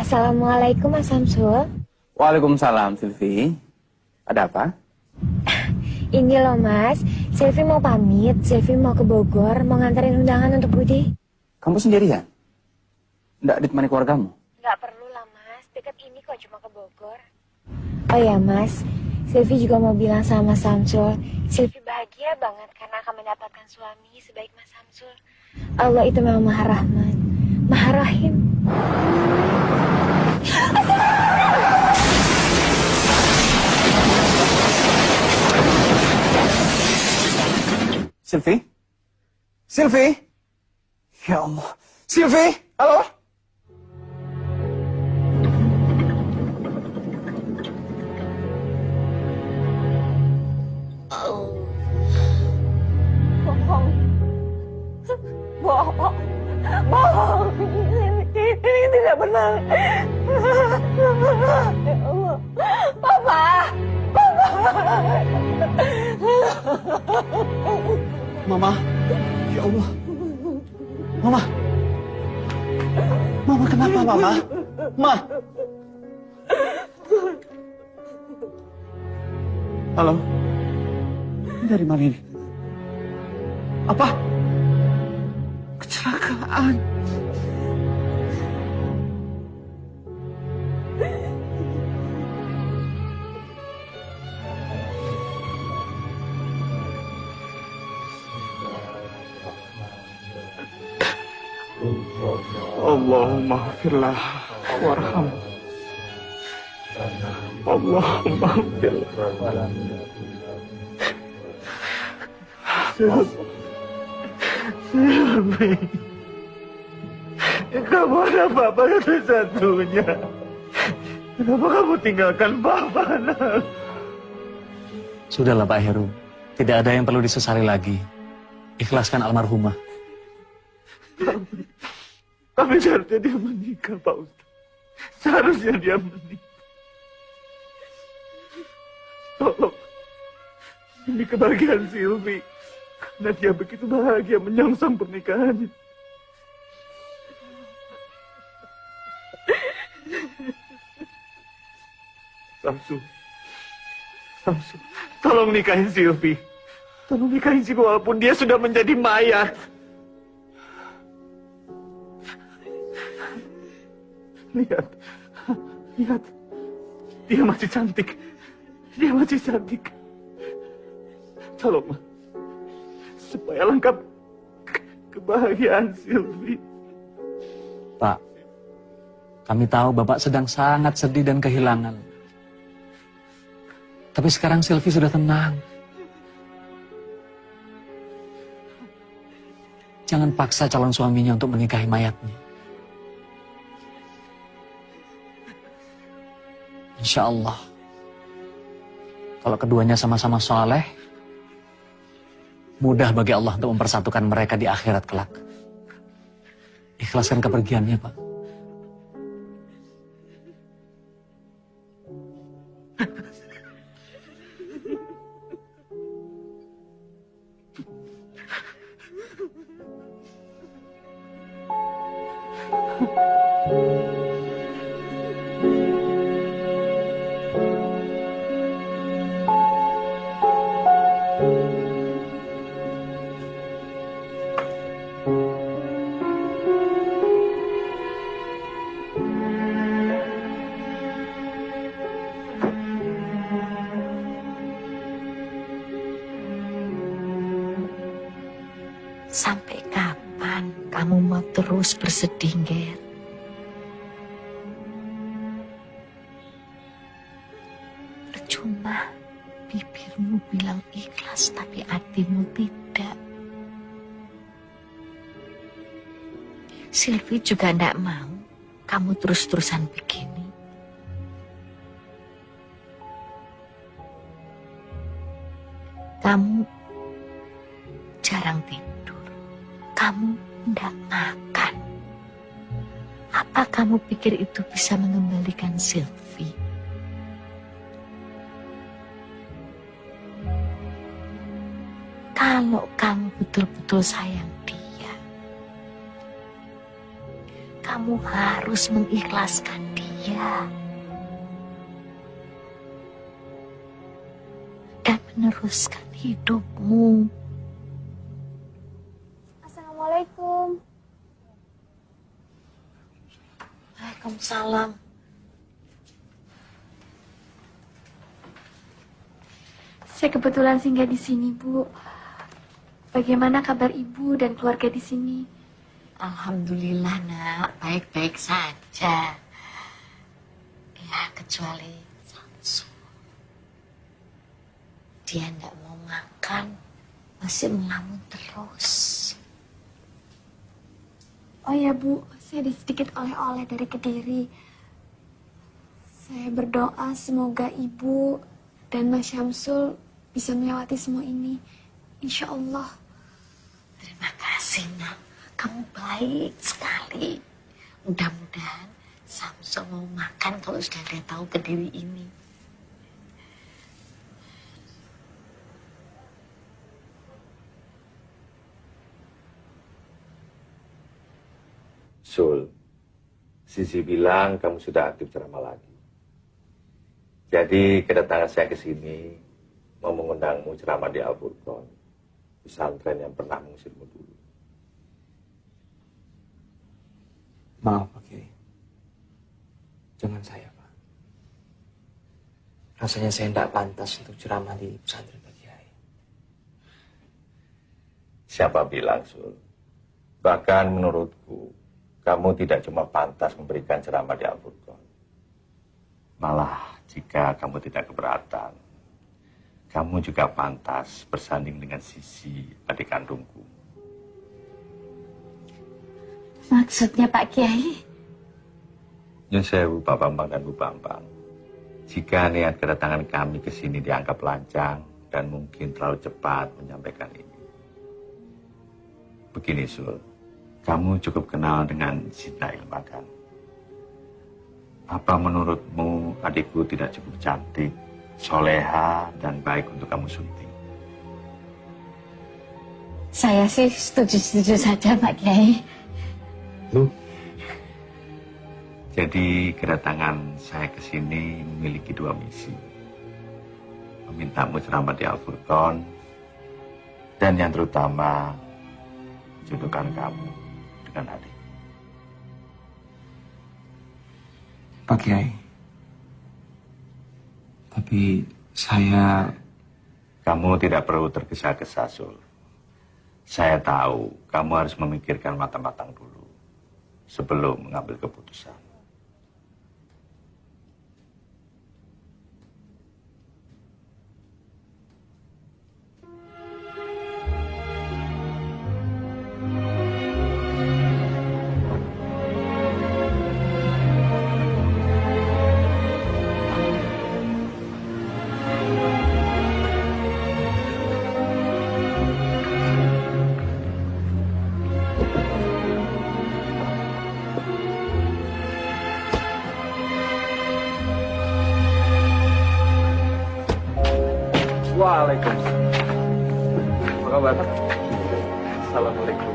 Assalamualaikum, Mas Samsul. Waalaikumsalam, Silvi. Ada apa? Ini loh, Mas. Silvi mau pamit. Silvi mau ke Bogor, mau nganterin undangan untuk Budi. Kamu sendirian? Nggak ditemani keluargamu? Nggak perlu lah, Mas. Dekat ini kok, cuma ke Bogor. Oh ya, Mas. Silvi juga mau bilang sama Mas Samsul. Silvi bahagia banget karena akan mendapatkan suami sebaik Mas Samsul. Allah itu memang Maha Rahman, Maha Rahim. Silvi? Silvi? Ya Allah. Silvi? Halo? Bohong. Bohong. Bohong. Ini tidak benar. Ya Allah. Papa. Papa. Mama. Ya Allah. Mama. Mama kenapa, Mama? Ma. Halo. Ini dari mana ini? Apa? Kecelakaan. Allahumma firlah warham. Allahumma firlah. Silvi, kamu ada Papa satu-satunya. Kenapa kamu tinggalkan Papa, nak? Sudahlah Pak Heru, tidak ada yang perlu disesali lagi. Ikhlaskan almarhumah. Tapi seharusnya dia menikah, Pak Ustaz. Seharusnya dia menikah. Tolong, demi kebahagiaan Silvi. Karena dia begitu bahagia menyongsong pernikahannya. Samsul, tolong nikahin Silvi. Tolong nikahin Silvi walaupun dia sudah menjadi mayat. Lihat, lihat, dia masih cantik, dia masih cantik. Tolong, Ma, supaya lengkap kebahagiaan Silvi. Pak, kami tahu Bapak sedang sangat sedih dan kehilangan. Tapi sekarang Silvi sudah tenang. Jangan paksa calon suaminya untuk menikahi mayatnya. Insya Allah, kalau keduanya sama-sama soleh, mudah bagi Allah untuk mempersatukan mereka di akhirat kelak. Ikhlaskan kepergiannya, Pak. Sampai kapan kamu mau terus bersedih, Ger? Percuma bibirmu bilang ikhlas tapi hatimu tidak. Sylvie juga tidak mau kamu terus-terusan begini. Kamu jarang tidur, kamu tidak makan. Apa kamu pikir itu bisa mengembalikan Sylvie? Kalau kamu betul-betul sayang dia, kamu harus mengikhlaskan dia dan meneruskan hidupmu. Assalamualaikum. Waalaikumsalam. Saya kebetulan singgah di sini, Bu. Bagaimana kabar Ibu dan keluarga di sini? Alhamdulillah, Nak. Baik-baik saja. Ya, kecuali Samsul. Dia tidak mau makan, masih melamun terus. Oh ya, Bu. Saya ada sedikit oleh-oleh dari Kediri. Saya berdoa semoga Ibu dan Mas Syamsul bisa melewati semua ini. Insya Allah. Terima kasih, Nak. Kamu baik sekali. Mudah-mudahan Samsul mau makan kalau sudah dia tahu Kediri ini. Sul, Sisi bilang kamu sudah aktif ceramah lagi. Jadi kedatangan saya ke sini mau mengundangmu ceramah di Al-Furqan, pesantren yang pernah mengusirmu dulu. Maaf, Pak Kiai. Jangan saya, Pak. Rasanya saya tidak pantas untuk ceramah di pesantren Pak Kiai. Siapa bilang, Sul? Bahkan menurutku, kamu tidak cuma pantas memberikan ceramah di Al-Furqan. Malah, jika kamu tidak keberatan, kamu juga pantas bersanding dengan Sisi, adik kandungku. Maksudnya Pak Kiai? Nyun sewu, Pak Bambang dan Bu Bambang. Jika niat kedatangan kami ke sini dianggap lancang dan mungkin terlalu cepat menyampaikan ini. Begini, Sul. Kamu cukup kenal dengan Sinta Ilmakan. Apa menurutmu adikku tidak cukup cantik, soleha, dan baik untuk kamu sunting? Saya sih setuju-setuju saja, Pak Kiai. Loh? Jadi kedatangan saya ke sini memiliki dua misi. Memintamu ceramah di Al-Furqan, dan yang terutama jodohkan kamu dengan adik. Pak Kiai, tapi saya... Kamu tidak perlu tergesa-gesa, Sul. Saya tahu kamu harus memikirkan matang-matang dulu sebelum mengambil keputusan. Waalaikumsalam. Apa kabar? Assalamualaikum.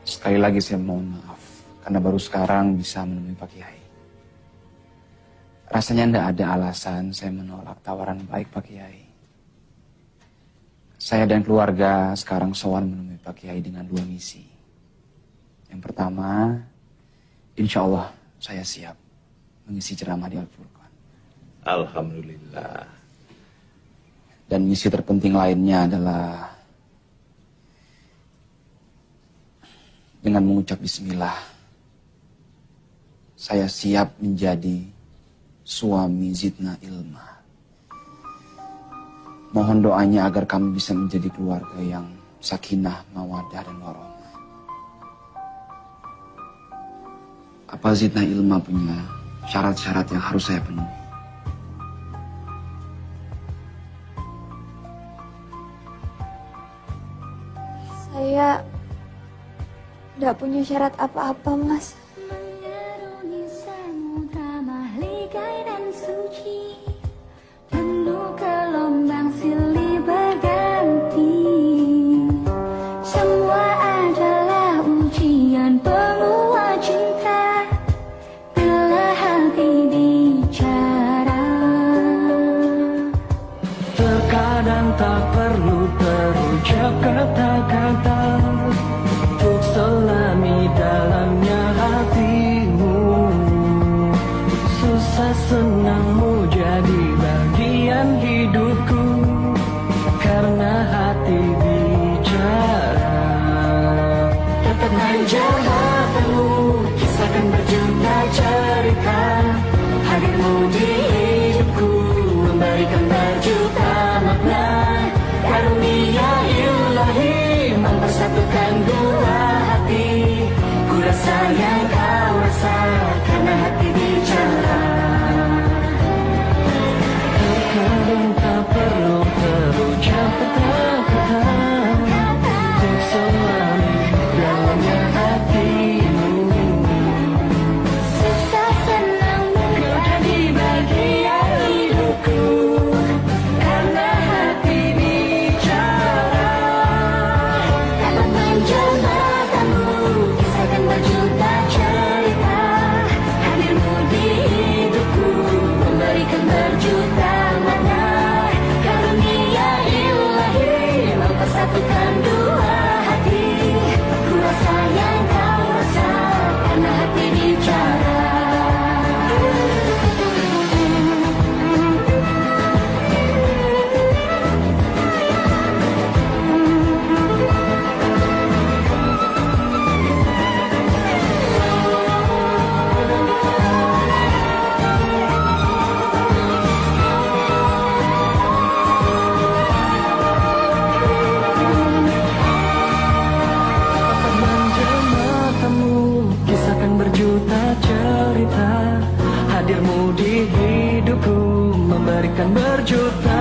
Sekali lagi saya mohon maaf karena baru sekarang bisa menemui Pak Kiai. Rasanya tidak ada alasan saya menolak tawaran baik Pak Kiai. Saya dan keluarga sekarang sowan menemui Pak Kiai dengan dua misi. Yang pertama, insya Allah saya siap mengisi ceramah di Al-Furqan. Alhamdulillah. Dan misi terpenting lainnya adalah dengan mengucap bismillah, saya siap menjadi suami Zidna Ilma. Mohon doanya agar kami bisa menjadi keluarga yang sakinah, mawadah, dan warohmah. Apa Zidna Ilma punya syarat-syarat yang harus saya penuhi? Saya tidak punya syarat apa-apa, Mas. Mengarungi samudra mahligai dan suci, penuh gelombang silih berganti. Semua adalah ujian penguat cinta, bila hati bicara. Terkadang tak perlu terucap kata-kata untuk selami dalamnya hatimu. Susah senangmu jadi bagian hidupku, karena hati bicara. Tetap manja matamu, kisahkan berjuta cerita. Hadirmu di hidupku, memberikan berjuta makna. Karunia ilahi mempersatukan dua hati. Ku rasa yang kau rasa, karena hati bicara. Terkadang tak perlu terucap kata-kata untuk selami dalamnya hatimu. Susah senangmu kau jadi bagian hidupku, karena hati bicara. Dapat manja matamu, kisahkan berjuta cerita. Hadirmu di hidupku, memberikan berjuta makna. Karunia ilahi mempersatukan dua hati. Ku rasa yang kau rasa, karena hati bicara. Manja matamu, kisahkan berjuta cerita. Hadirmu di hidupku, memberikan berjuta